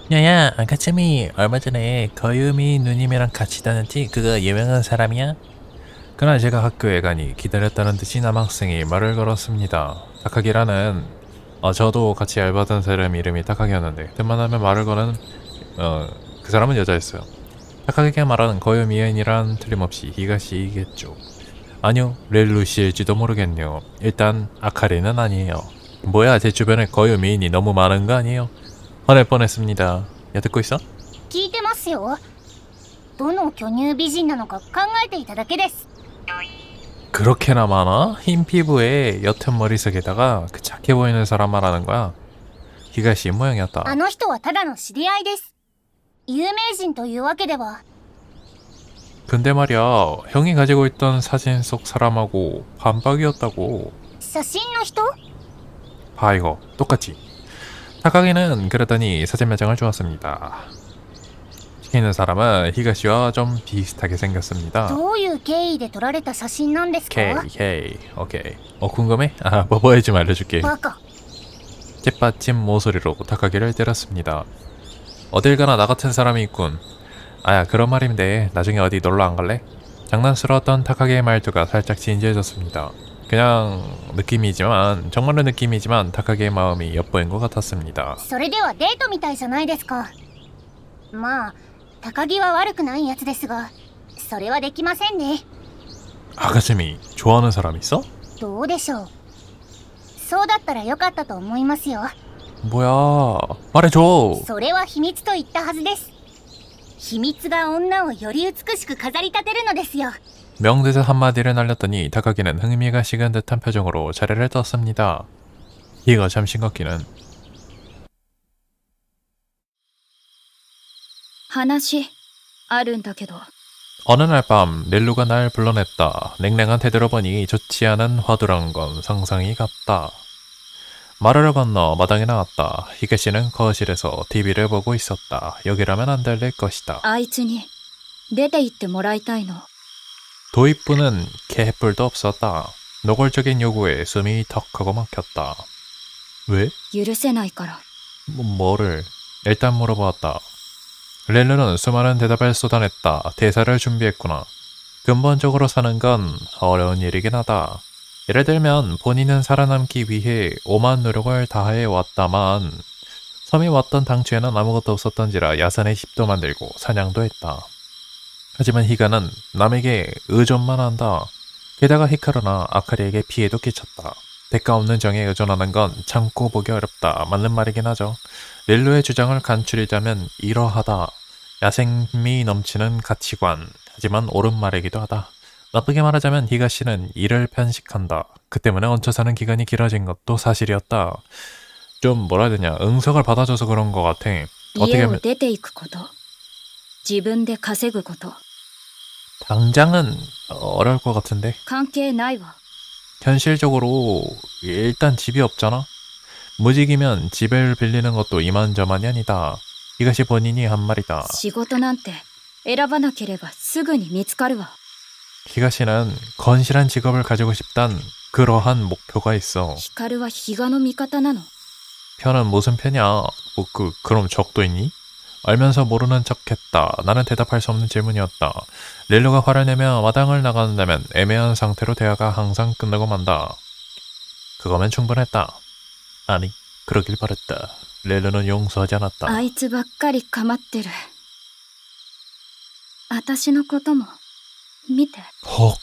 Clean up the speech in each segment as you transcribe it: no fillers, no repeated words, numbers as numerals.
야야, 아카츠미 얼마 전에 거유미 누님이랑 같이 다녔지? 그거 유명한 사람이야? 그날 제가 학교에 가니 기다렸다는 듯이 남학생이 말을 걸었습니다. 타카기라는 저도 같이 알바던 사람 이름이 타카기였는데 틈만 하면 말을 거는 그 사람은 여자였어요. 타카기가 말하는 거유미엔이란 틀림없이 히가시이겠죠. 아니요, 렐루시일지도 모르겠네요. 일단 아카리는 아니에요. 뭐야, 제 주변에 거유미인이 너무 많은 거 아니에요? 화낼 뻔했습니다. 야, 듣고 있어? 聞いてますよ。どの巨乳美人なのか考えていただけです。 그렇게나 많아? 흰 피부에 옅은 머리색에다가 그 착해 보이는 사람 말하는 거야? 히가시 あ 모양이었다. の人はただの知り合いです。有名人というわけでは。 근데 말이야, 형이 가지고 있던 사진 속 사람하고 반박이었다고. 写真の人？ 봐 이거, 똑같지? 타카기는 그러더니 사진 몇 장을 주었습니다. 시키는 사람은 히가시와 좀 비슷하게 생겼습니다. どういう経緯で撮られた写真なんですか？ 오케이, 오케이. 궁금해? 뭐 뭐해 좀 알려줄게. バカ。 챗받침 모소리로 타카기를 때렸습니다. 어딜 가나 나 같은 사람이 있군. 아야, 그런 말인데 나중에 어디 놀러 안 갈래? 장난스러웠던 타카기의 말투가 살짝 진지해졌습니다. 그냥 느낌이지만, 정말로 느낌이지만 타카기의 마음이 엿보인 것 같았습니다. それではデートみたいじゃないですか。まあ高木は悪くないやつですが、それはできませんね。 아가슴이 좋아하는 사람 있어? どうでしょう。そうだったらよかったと思いますよ。 뭐야, 말해줘. それは秘密と言ったはずです。秘密が女をより美しく飾り立てるのですよ。 명대사 한마디를 날렸더니 타카기는 흥미가 식은 듯한 표정으로 자리를 떴습니다. 이거 참 싱겁기는. 話あるんだけど。 어느 날 밤 렐루가 날 불러냈다. 냉랭한 태도로 보니 좋지 않은 화두란 건 상상이 갔다. 마루를 건너 마당에 나왔다. 히게씨는 거실에서 TV를 보고 있었다. 여기라면 안 들릴 것이다. あいつに出て行ってもらいたいの。 도입부는 개뿔도 없었다. 노골적인 요구에 숨이 턱하고 막혔다. 왜? 許せないから。 뭐를? 일단 물어보았다. 렐루는 수많은 대답을 쏟아냈다. 대사를 준비했구나. 근본적으로 사는 건 어려운 일이긴 하다. 예를 들면 본인은 살아남기 위해 오만 노력을 다해 왔다만 섬이 왔던 당초에는 아무것도 없었던지라 야산에 집도 만들고 사냥도 했다. 하지만 히가는 남에게 의존만 한다. 게다가 히카루나 아카리에게 피해도 끼쳤다. 대가 없는 정에 의존하는 건 참고 보기 어렵다. 맞는 말이긴 하죠. 렐루의 주장을 간추리자면 이러하다. 야생미 넘치는 가치관. 하지만 옳은 말이기도 하다. 나쁘게 말하자면 히가씨는 이를 편식한다. 그 때문에 얹혀 사는 기간이 길어진 것도 사실이었다. 좀 뭐라 해야 되냐, 응석을 받아줘서 그런 것 같아. 어떻게 家を 하면 出て行くこと。自分で稼ぐこと。 당장은 어려울 것 같은데. 関係ないわ。 현실적으로 일단 집이 없잖아. 무직이면 집을 빌리는 것도 이만저만이 아니다. 이것이 본인이 한 말이다. 仕事なんて選ばなければすぐに見つかるわ。 히가시는 건실한 직업을 가지고 싶단 그러한 목표가 있어. 光は比嘉の味方なの。 편은 무슨 편이야? 그럼 적도 있니? 알면서 모르는 척했다. 나는 대답할 수 없는 질문이었다. 렐루가 화를 내며 마당을 나간다면 애매한 상태로 대화가 항상 끝나고 만다. 그거면 충분했다. 아니, 그러길 바랬다. 렐루는 용서하지 않았다. あいつばっかり構ってる。私のことも見て。 헉.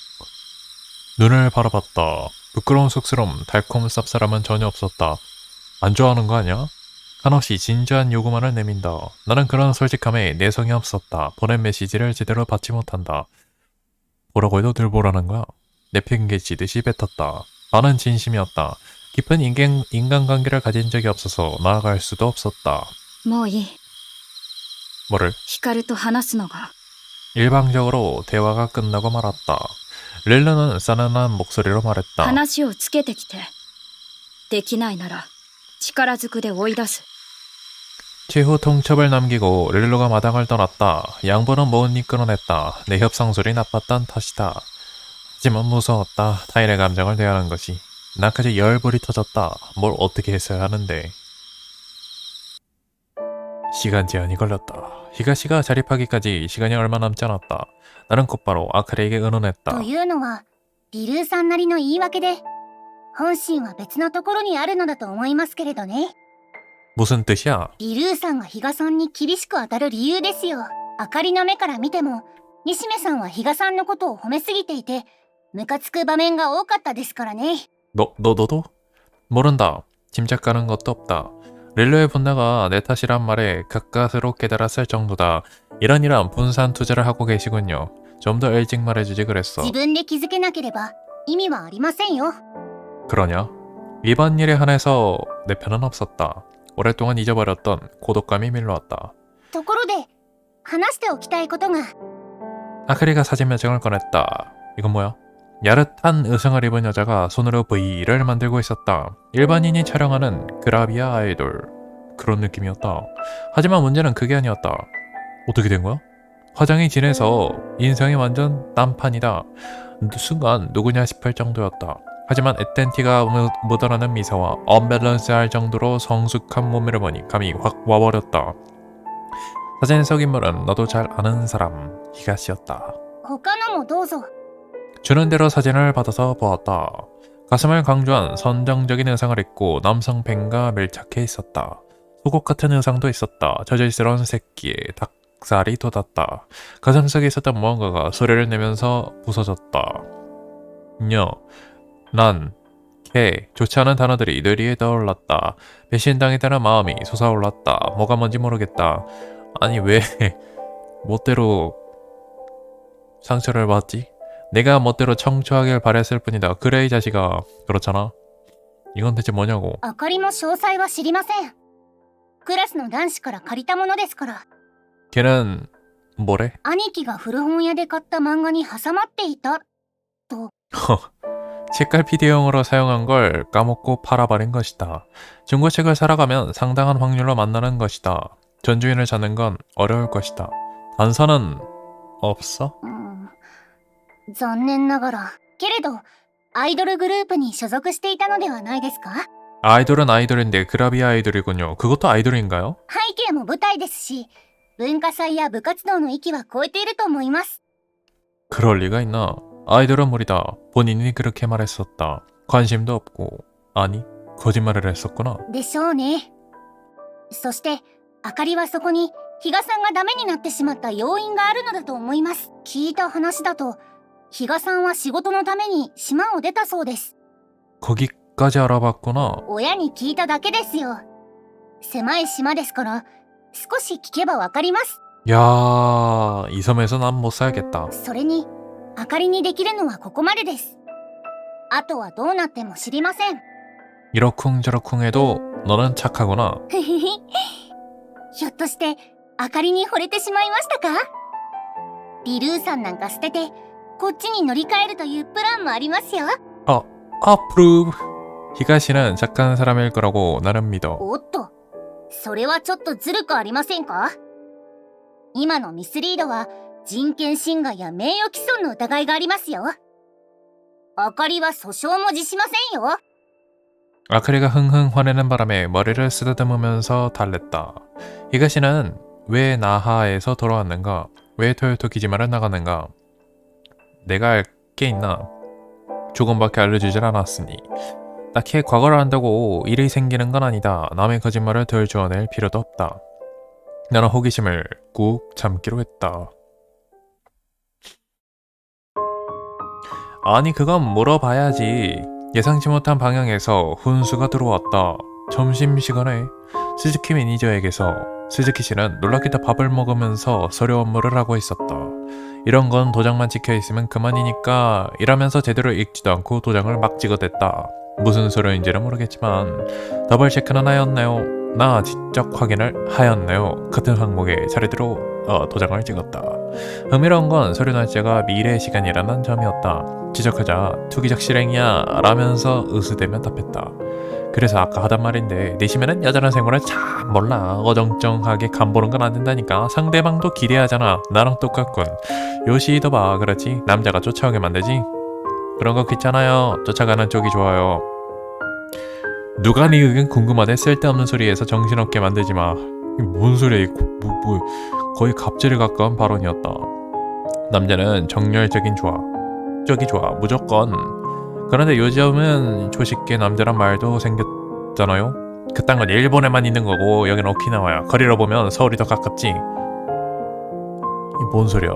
눈을 바라봤다. 부끄러운 쑥스러움, 달콤 쌉싸름은 전혀 없었다. 안 좋아하는 거 아니야? 한없이 진지한 요구만을 내민다. 나는 그런 솔직함에 내성이 없었다. 보낸 메시지를 제대로 받지 못한다. 뭐라고 해도 늘 보라는 거야. 내팽개치듯이 뱉었다. 나는 진심이었다. 깊은 인간관계를 가진 적이 없어서 나아갈 수도 없었다. もういい。 뭐를? 光と話すのが。 일방적으로 대화가 끝나고 말았다. 렐루는 싸늘한 목소리로 말했다. 話をつけてきて。できないなら力ずくで追い出す。 최후 통첩을 남기고 렐루가 마당을 떠났다. 양보는 못 이끌어냈다. 내 협상술이 나빴단 탓이다. 하지만 무서웠다. 타인의 감정을 대하는 것이. 나까지 열불이 터졌다. 뭘 어떻게 했어야 하는데. 시간 제한이 걸렸다. 히가시가 자립하기까지 시간이 얼마 남지 않았다. 나는 곧바로 아카리에게 의논했다. というのはリルーさんなりの言い訳で本心は別のところにあるのだと思いますけれどね。 무슨 뜻이야? リルーさんが比嘉さんに厳しく当たる理由ですよ。あかりの目から見ても西目さんは比嘉さんのことを褒めすぎていてムカつく場面が多かったですからね。 너도? 모른다. 짐작 가는 것도 없다. 릴로의 분노가 내 탓이란 말에 가까스로 깨달았을 정도다. 이런 분산 투자를 하고 계시군요. 좀 더 일찍 말해주지 그랬어. 自分で気づけなければ意味はありませんよ。 그러냐? 이번 일에 한해서 내 편은 없었다. 오랫동안 잊어버렸던 고독감이 밀려왔다. ところで話しておきたいことが。 아크리가 사진 몇 장을 꺼냈다. 이건 뭐야? 야릇한 의상을 입은 여자가 손으로 V를 만들고 있었다. 일반인이 촬영하는 그라비아 아이돌. 그런 느낌이었다. 하지만 문제는 그게 아니었다. 어떻게 된 거야? 화장이 진해서 인상이 완전 딴판이다. 순간 누구냐 싶을 정도였다. 하지만 에텐티가 묻어나는 미소와 언밸런스할 정도로 성숙한 몸매를 보니 감이 확 와버렸다. 사진 속 인물은 너도 잘 아는 사람, 히가시였다. 他のもどうぞ。 주는 대로 사진을 받아서 보았다. 가슴을 강조한 선정적인 의상을 입고 남성 팬과 밀착해 있었다. 속옷 같은 의상도 있었다. 저질스러운 새끼에 닭살이 돋았다. 가슴 속에 있었던 무언가가 소리를 내면서 부서졌다. 난, 개, 좋지 않은 단어들이 뇌리에 떠올랐다. 배신당했다는 마음이 솟아올랐다. 뭐가 뭔지 모르겠다. 아니 왜 멋대로 상처를 받지? 내가 멋대로 청초하길 바랬을 뿐이다. 그래 이 자식아. 그렇잖아. 이건 대체 뭐냐고. あかりも詳細は知りません。クラスの男子から借りたものですから。 걔는 뭐래? 兄貴が古本屋で買った漫画に挟まっていたと。 책갈 PD용으로 사용한 걸 까먹고 팔아버린 것이다. 중고책을 사러 가면 상당한 확률로 만나는 것이다. 전주인을 찾는 건 어려울 것이다. 단서는 없어? 残念ながら。けれどアイドルグループに所属していたのではないですか。 아이돌은 아이돌인데 그라비아 아이돌이군요. 그것도 아이돌인가요? 背景も舞台ですし文化祭や部活動の域は超えていると思います。 그럴 리가 있나? 아이돌은 무리다. 본인이 그렇게 말했었다. 관심도 없고. 아니, 거짓말을 했었구나. でしょうね。そしてあかりはそこに比嘉さんがダメになってしまった要因があるのだと思います。聞いた話だと比嘉さんは仕事のために島を出たそうです。 거기까지 알아봤구나. 親に聞いただけですよ。狭い島ですから少し聞けばわかります。 야, 이 섬에서 난 못 살겠다. それにあかりにできるのはここまでです。あとはどうなっても知りません。 이러쿵저러쿵 해도 너는 착하구나. ひょっとしてあかりに惚れてしまいましたか。リルーさんなんか捨ててこっちに乗り換えるというプランもありますよ。 approve. 히가시는 착한 사람일 거라고 나는 믿어. おっと、それはちょっとずるくありませんか。今のミスリードは人権侵害や名誉毀損の疑いがありますよ。あかりは訴訟も辞しませんよ。 아카리가 흥흥 화내는 바람에 머리를 쓰다듬으면서 달랬다. 히가시는 왜 나하에서 돌아왔는가? 왜 토요토 기지마를 나갔는가? 내가 알 게 있나? 조금밖에 알려주질 않았으니. 딱히 과거를 안다고 일이 생기는 건 아니다. 남의 거짓말을 덜 주워낼 필요도 없다. 나는 호기심을 꾹 참기로 했다. 아니 그건 물어봐야지. 예상치 못한 방향에서 훈수가 들어왔다. 점심시간에 스즈키 매니저에게서 스즈키 씨는 놀랍게도 밥을 먹으면서 서류 업무를 하고 있었다. 이런 건 도장만 찍혀있으면 그만이니까 이러면서 제대로 읽지도 않고 도장을 막 찍어댔다. 무슨 서류인지는 모르겠지만 더블 체크는 하였나요? 나 지적 확인을 하였나요? 같은 항목에 차례대로 도장을 찍었다. 흥미로운 건 서류 날짜가 미래 시간이라는 점이었다. 지적하자 투기적 실행이야 라면서 으스대며 답했다. 그래서 아까 하단 말인데 내시면은 여자란 생활을 참 몰라. 어정쩡하게 간보는 건 안 된다니까. 상대방도 기대하잖아. 나랑 똑같군. 요시도 봐. 그렇지? 남자가 쫓아오게 만들지? 그런 거 귀찮아요. 쫓아가는 쪽이 좋아요. 누가 네 의견 궁금하대. 쓸데없는 소리에서 정신없게 만들지 마. 이게 뭔 소리야? 이거 거의 갑질에 가까운 발언이었다. 남자는 정열적인 좋아. 적이 좋아. 무조건. 그런데 요즘은 조식계 남자란 말도 생겼잖아요. 그딴 건 일본에만 있는 거고 여긴 오키나와야. 거리로 보면 서울이 더 가깝지. 이 뭔 소리야?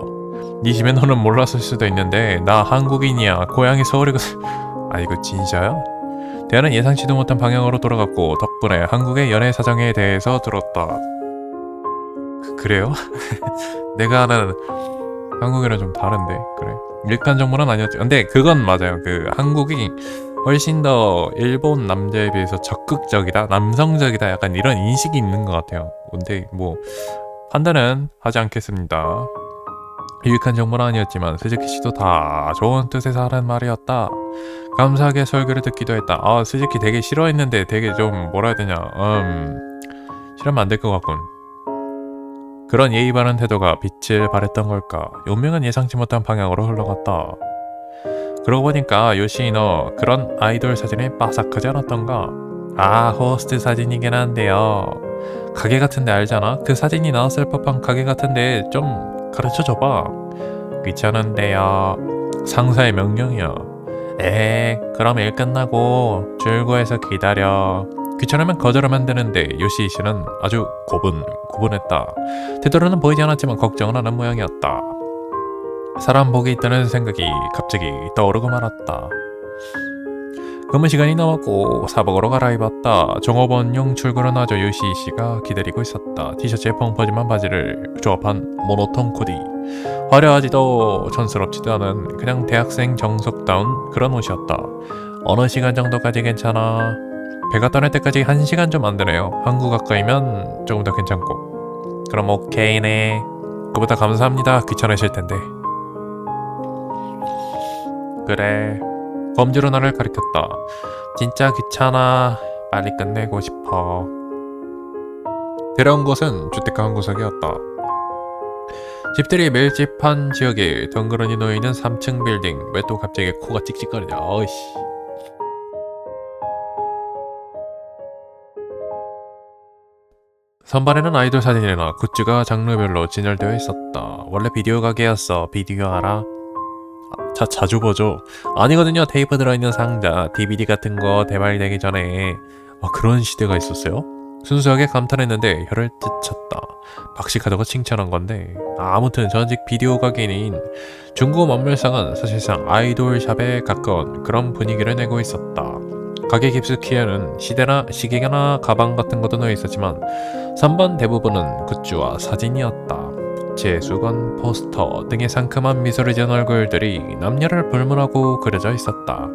네 집에 너는 몰랐을 수도 있는데 나 한국인이야. 고향이 서울이거든. 아 이거 진짜야? 대화는 예상치도 못한 방향으로 돌아갔고 덕분에 한국의 연애 사정에 대해서 들었다. 그래요? 내가 아는 한국이랑 좀 다른데 그래. 일간 정보는 아니었지. 근데 그건 맞아요. 그 한국이 훨씬 더 일본 남자에 비해서 적극적이다, 남성적이다, 약간 이런 인식이 있는 것 같아요. 근데 뭐 판단은 하지 않겠습니다. 유익한 정보는 아니었지만 스즈키 씨도 다 좋은 뜻에서 하는 말이었다. 감사하게 설교를 듣기도 했다. 아 스즈키 되게 싫어했는데 되게 좀 뭐라 해야 되냐, 싫으면 안 될 것 같군. 그런 예의 바른 태도가 빛을 발했던 걸까. 운명은 예상치 못한 방향으로 흘러갔다. 그러고 보니까 요시 너 그런 아이돌 사진이 빠삭하지 않았던가? 아 호스트 사진이긴 한데요. 가게 같은데 알잖아? 그 사진이 나왔을 법한 가게 같은데 좀 가르쳐줘봐. 귀찮은데요. 상사의 명령이야. 그럼 일 끝나고 출구에서 기다려. 귀찮으면 거절하면 되는데 요시 씨는 아주 고분했다. 태도로는 보이지 않았지만 걱정은 하는 모양이었다. 사람 복이 있다는 생각이 갑자기 떠오르고 말았다. 근무 시간이 남았고 사복으로 갈아입었다. 종업원용 출근을 마저 요시 씨가 기다리고 있었다. 티셔츠에 펑퍼짐한 바지를 조합한 모노톤 코디. 화려하지도 촌스럽지도 않은 그냥 대학생 정석다운 그런 옷이었다. 어느 시간 정도까지 괜찮아? 배가 떠날 때까지 1시간 좀 안 되네요. 한국 가까이면 조금 더 괜찮고. 그럼 오케이네. 그보다 감사합니다. 귀찮으실 텐데. 그래. 검지로 나를 가리켰다. 진짜 귀찮아. 빨리 끝내고 싶어. 데려온 곳은 주택가 한 구석이었다. 집들이 밀집한 지역에 덩그러니 놓여있는 3층 빌딩. 왜 또 갑자기 코가 찍찍거리냐. 어이씨. 선반에는 아이돌 사진이나 굿즈가 장르별로 진열되어 있었다. 원래 비디오 가게였어. 비디오 알아? 자주 보죠. 아니거든요. 테이프 들어있는 상자, DVD 같은 거 대발되기 전에. 그런 시대가 있었어요? 순수하게 감탄했는데 혀를 뜯쳤다. 박식하다고 칭찬한 건데. 아무튼 전직 비디오 가게인 중고 만물상은 사실상 아이돌 샵에 가까운 그런 분위기를 내고 있었다. 가게 깊숙이에는 시계나 가방 같은 것도 놓여 있었지만 선반 대부분은 굿즈와 사진이었다. 부채, 수건, 포스터 등의 상큼한 미소를 지은 얼굴들이 남녀를 불문하고 그려져 있었다.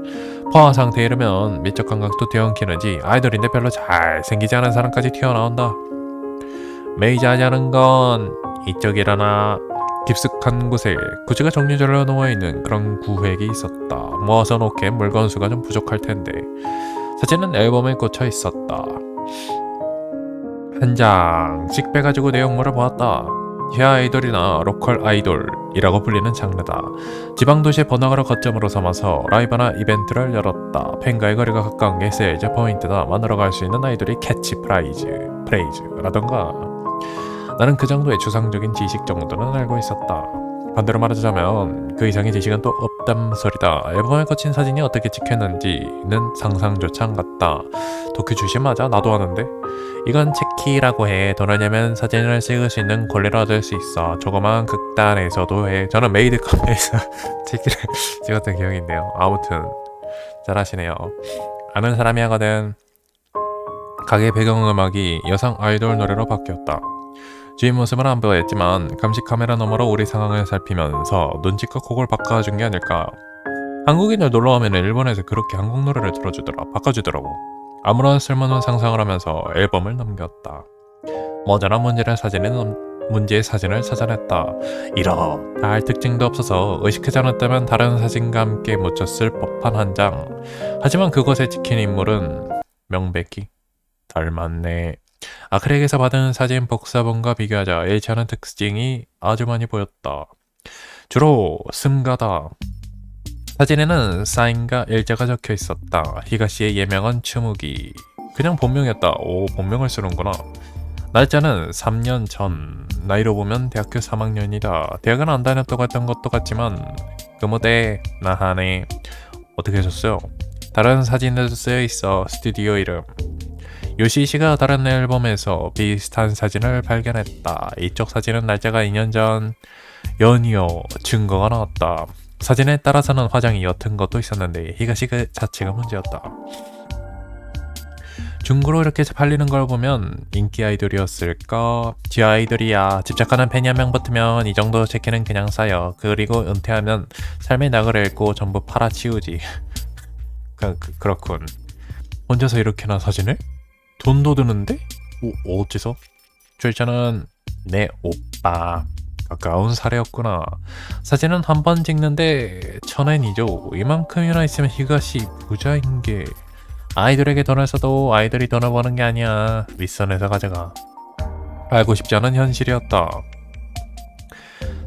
포화 상태에 이르면 미적 감각도 뒤엉키는지 아이돌인데 별로 잘생기지 않은 사람까지 튀어나온다. 메이저하지 않은 건 이쪽이라나. 깊숙한 곳에 굿즈가 종류별로 놓여있는 그런 구획이 있었다. 모아서 놓기엔 물건 수가 좀 부족할 텐데. 사진은 앨범에 꽂혀 있었다. 한 장씩 빼가지고 내용물을 보았다. 현 아이돌이나 로컬 아이돌이라고 불리는 장르다. 지방도시의 번화가를 거점으로 삼아서 라이브나 이벤트를 열었다. 팬과의 거리가 가까운 게 세일즈 포인트다. 만들어갈 수 있는 아이돌이 캐치프레이즈라던가. 나는 그 정도의 추상적인 지식 정도는 알고 있었다. 반대로 말하자면 그 이상의 지식은 또 없단 소리다. 앨범에 꽂힌 사진이 어떻게 찍혔는지는 상상조차 안 갔다. 도쿄 출신 맞아? 나도 아는데. 이건 체키라고 해. 돈을 내면 사진을 찍을 수 있는 권리를 얻을 수 있어. 조그만 극단에서도 해. 저는 메이드 카페에서 체키를 찍었던 기억이 있네요. 아무튼 잘하시네요. 아는 사람이 하거든. 가게 배경음악이 여성 아이돌 노래로 바뀌었다. 주인 모습은 안 보였지만 감시 카메라 너머로 우리 상황을 살피면서 눈치껏 곡을 바꿔준 게 아닐까. 한국인들 놀러오면 일본에서 그렇게 한국 노래를 바꿔주더라고. 아무런 쓸모없는 상상을 하면서 앨범을 넘겼다. 모자란 문제의 사진을 찾아냈다. 이렇다 할 특징도 없어서 의식하지 않았다면 다른 사진과 함께 묻혔을 법한 한 장. 하지만 그곳에 찍힌 인물은 명백히 닮았네. 아크릴에서 받은 사진 복사본과 비교하자 일치 않은 특징이 아주 많이 보였다. 주로 승가다. 사진에는 사인과 일자가 적혀 있었다. 히가시의 예명은 츠무기. 그냥 본명이었다. 오, 본명을 쓰는구나. 날짜는 3년 전. 나이로 보면 대학교 3학년이다. 대학은 안 다녔다고 했던 것도 같지만 그 무대 나하네. 어떻게 하셨어요? 다른 사진에도 쓰여 있어. 스튜디오 이름. 요시 씨가 다른 앨범에서 비슷한 사진을 발견했다. 이쪽 사진은 날짜가 2년 전. 연이어 증거가 나왔다. 사진에 따라서는 화장이 옅은 것도 있었는데 히가시 그 자체가 문제였다. 중고로 이렇게 팔리는 걸 보면 인기 아이돌이었을까? 지 아이돌이야. 집착하는 팬이 한 명 붙으면 이 정도 재키는 그냥 쌓여. 그리고 은퇴하면 삶의 낙을 잃고 전부 팔아치우지. 그렇군. 혼자서 이렇게나 사진을? 돈도 드는데? 어째서? 저 있잖아. 내 오빠. 가까운 사례였구나. 사진은 한 번 찍는데 1000엔이죠. 이만큼이나 있으면 히가시 부자인 게. 아이돌에게 돈을 써도 아이돌이 돈을 버는 게 아니야. 윗선에서 가져가. 알고 싶지 않은 현실이었다.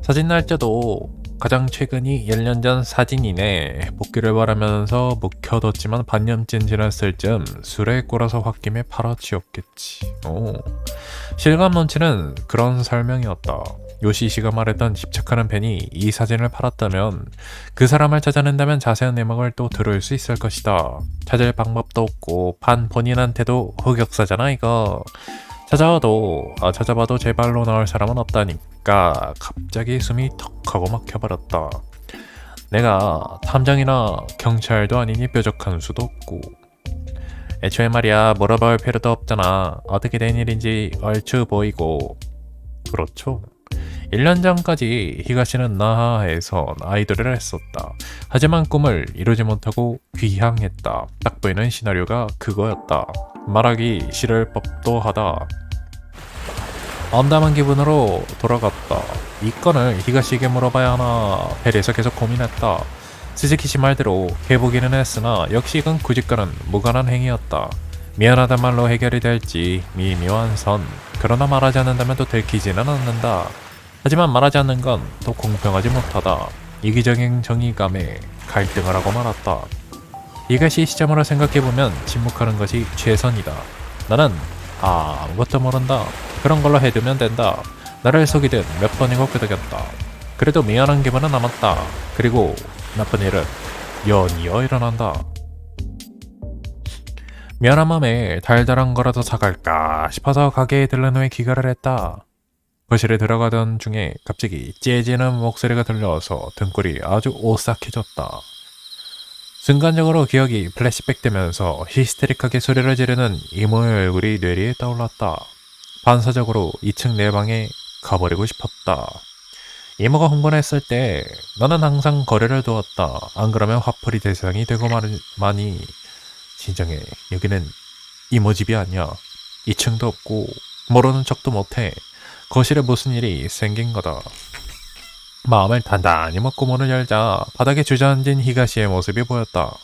사진 날짜도 가장 최근이 1년 전 사진이네. 복귀를 바라면서 묵혀뒀지만 반년쯤 지났을 즈음 술에 꼬라서 홧김에 팔아치웠겠지. 실감 넘치는 그런 설명이었다. 요시 씨가 말했던 집착하는 팬이 이 사진을 팔았다면 그 사람을 찾아낸다면 자세한 내막을 또 들을 수 있을 것이다. 찾을 방법도 없고 반 본인한테도 흑역사잖아 이거. 찾아봐도 제 발로 나올 사람은 없다니까. 갑자기 숨이 턱 하고 막혀버렸다. 내가 탐정이나 경찰도 아니니 뾰족한 수도 없고. 애초에 말이야 물어볼 필요도 없잖아. 어떻게 된 일인지 얼추 보이고. 그렇죠. 1년 전까지 히가시는 나하에서 아이돌을 했었다. 하지만 꿈을 이루지 못하고 귀향했다. 딱 보이는 시나리오가 그거였다. 말하기 싫을 법도 하다. 암담한 기분으로 돌아갔다. 이 건을 히가시에게 물어봐야 하나 벨에서 계속 고민했다. 스즈키씨 말대로 해보기는 했으나 역시 이건 구직과는 무관한 행위였다. 미안하단 말로 해결이 될지 미묘한 선. 그러나 말하지 않는다면 또 들키지는 않는다. 하지만 말하지 않는 건 또 공평하지 못하다. 이기적인 정의감에 갈등을 하고 말았다. 히가시 시점으로 생각해보면 침묵하는 것이 최선이다. 나는 아무것도 모른다. 그런 걸로 해두면 된다. 나를 속이든 몇 번이고 끄덕였다. 그래도 미안한 기분은 남았다. 그리고 나쁜 일은 연이어 일어난다. 미안한 맘에 달달한 거라도 사갈까 싶어서 가게에 들른 후에 귀가를 했다. 거실에 들어가던 중에 갑자기 째지는 목소리가 들려와서 등골이 아주 오싹해졌다. 순간적으로 기억이 플래시백 되면서 히스테릭하게 소리를 지르는 이모의 얼굴이 뇌리에 떠올랐다. 반사적으로 2층 내 방에 가버리고 싶었다. 이모가 흥분했을 때 나는 항상 거리를 두었다. 안 그러면 화풀이 대상이 되고 마니. 진정해. 여기는 이모 집이 아니야. 2층도 없고 모르는 척도 못해. 거실에 무슨 일이 생긴 거다. 마음을 단단히 먹고 문을 열자 바닥에 주저앉은 히가시의 모습이 보였다.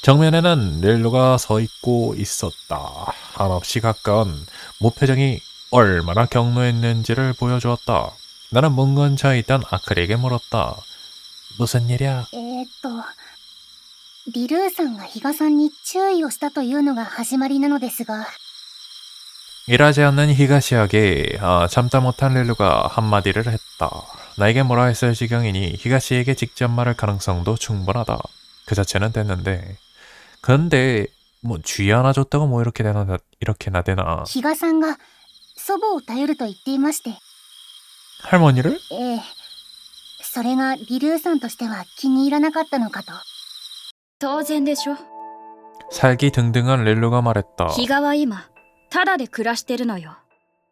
정면에는 릴루가 서 있고 있었다. 한없이 가까운 무표정이 얼마나 경노했는지를 보여주었다. 나는 문 근처에 있던 아크리에게 물었다. 무슨 일이야? リルーさんが比嘉さんに注意をしたというのが始まりなのですが。 일하지 않는 히가시에게 참다 못한 릴루가 한마디를 했다. 나에게 뭐라 했을 지경이니 히가시에게 직접 말할 가능성도 충분하다. 그 자체는 됐는데. 근데 뭐 쥐 하나 줬다고 뭐 이렇게 나대나. 比嘉さんが祖母を頼ると言っていまして。 할머니를? ええ。それがリルーさんとしては気に入らなかったのかと。当然でしょ。 살기 등등한 릴루가 말했다. 比嘉は今ただで暮らしてるのよ。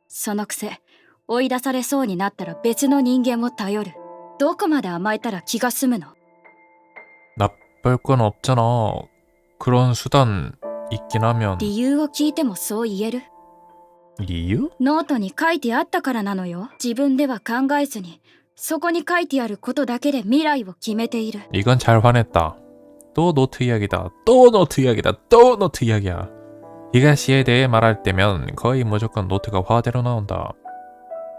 そのくせ追い出されそうになったら別の人間を頼る。どこまで甘えたら気が済むの？ 나쁠 건 없잖아. 그런 수단 있긴 하면. 理由を聞いてもそう言える？ 이유? ノートに書いてあったからなのよ。自分では考えずにそこに書いてあることだけで未来を決めている。 이건 잘 화냈다. 또 노트 이야기다. 또 노트 이야기다. 또 노트 이야기야. 히가시에 대해 말할 때면 거의 무조건 노트가 화제로 나온다.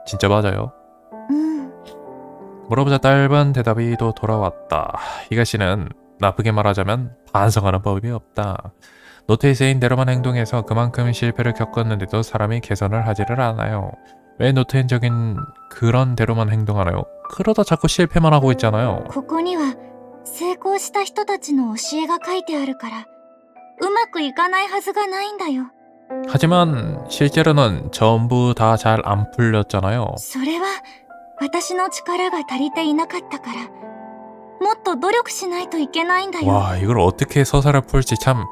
진짜 맞아요? うん。 물어보자 짧은 대답이 또 돌아왔다. 히가시는 나쁘게 말하자면 반성하는 법이 없다. 노트에 쓰인 대로만 행동해서 그만큼 실패를 겪었는데도 사람이 개선을 하지를 않아요. 왜 노트엔 적인 그런 대로만 행동하나요? 그러다 자꾸 실패만 하고 있잖아요. ここには成功した人たちの教えが書いてあるからうまくいかないはずがないんだよ。 하지만 실제로는 전부 다 잘 안 풀렸잖아요. それは私の力が足りていなかったからもっと努力しないといけないんだよ。 와, 이걸 어떻게 서사를 풀지 참...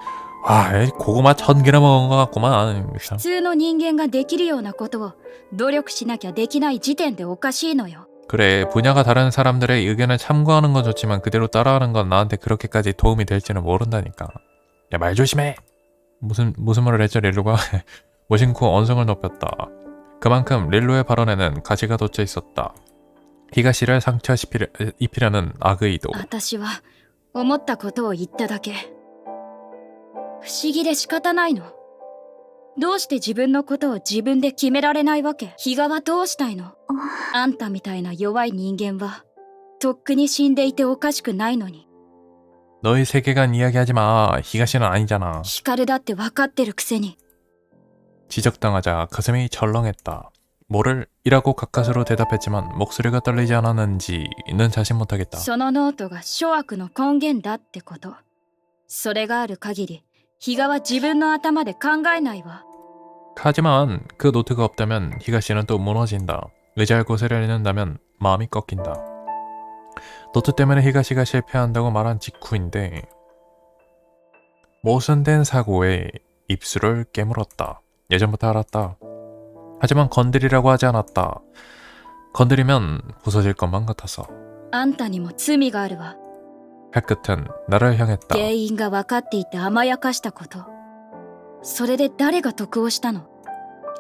와, 고구마 1000개나 먹은 것 같구만. 普通の人間ができるようなことを努力しなきゃできない時点でおかしいのよ。 그래, 분야가 다른 사람들의 의견을 참고하는 건 좋지만 그대로 따라하는 건 나한테 그렇게까지 도움이 될지는 모른다니까. 야, 말 조심해! 무슨 말을 했죠, 릴루가? 무심코 언성을 높였다. 그만큼 릴루의 발언에는 가시가 돋쳐 있었다. 히가시를 상처입히려는 악의 의도. 私は思ったことを言っただけ。不思議で仕方ないの。どうして自分のことを自分で決められないわけ？比嘉はどうしたいの？あんたみたいな弱い人間はとっくに死んでいておかしくないのに。 너의 세계관 이야기하지 마. 히가시는 아니잖아. 光だって分かってるくせに。 지적당하자 가슴이 철렁했다. 뭐를? 이라고 가까스로 대답했지만 목소리가 떨리지 않았는지는 자신 못하겠다. そのノートが諸悪の根源だってこと。それがある限り比嘉は自分の頭で考えないわ。 하지만 그 노트가 없다면 히가시는 또 무너진다. 의지할 곳을 잃는다면 마음이 꺾인다. 노트 때문에 히가시가 실패한다고 말한 직후인데 모순된 사고에 입술을 깨물었다. 예전부터 알았다. 하지만 건드리라고 하지 않았다. 건드리면 부서질 것만 같아서. あんたにも罪があるわ。 발끝은 나를 향했다. 原因が分かっていて甘やかしたこと。それで誰が得をしたの？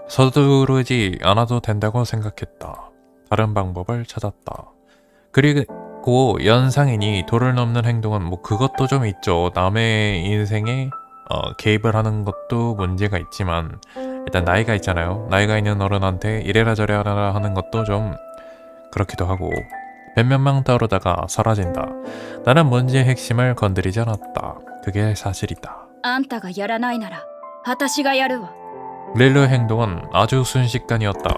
서두르지 않아도 된다고 생각했다. 다른 방법을 찾았다. 그리고 연상인이 도를 넘는 행동은 뭐 그것도 좀 있죠. 남의 인생에 개입을 하는 것도 문제가 있지만 일단 나이가 있잖아요. 나이가 있는 어른한테 이래라 저래라 하는 것도 좀 그렇기도 하고 몇몇만 떠오르다가 사라진다. 나는 문제의 핵심을 건드리지 않았다. 그게 사실이다. あんたがやらないなら私がやるわ。 릴루의 행동은 아주 순식간이었다.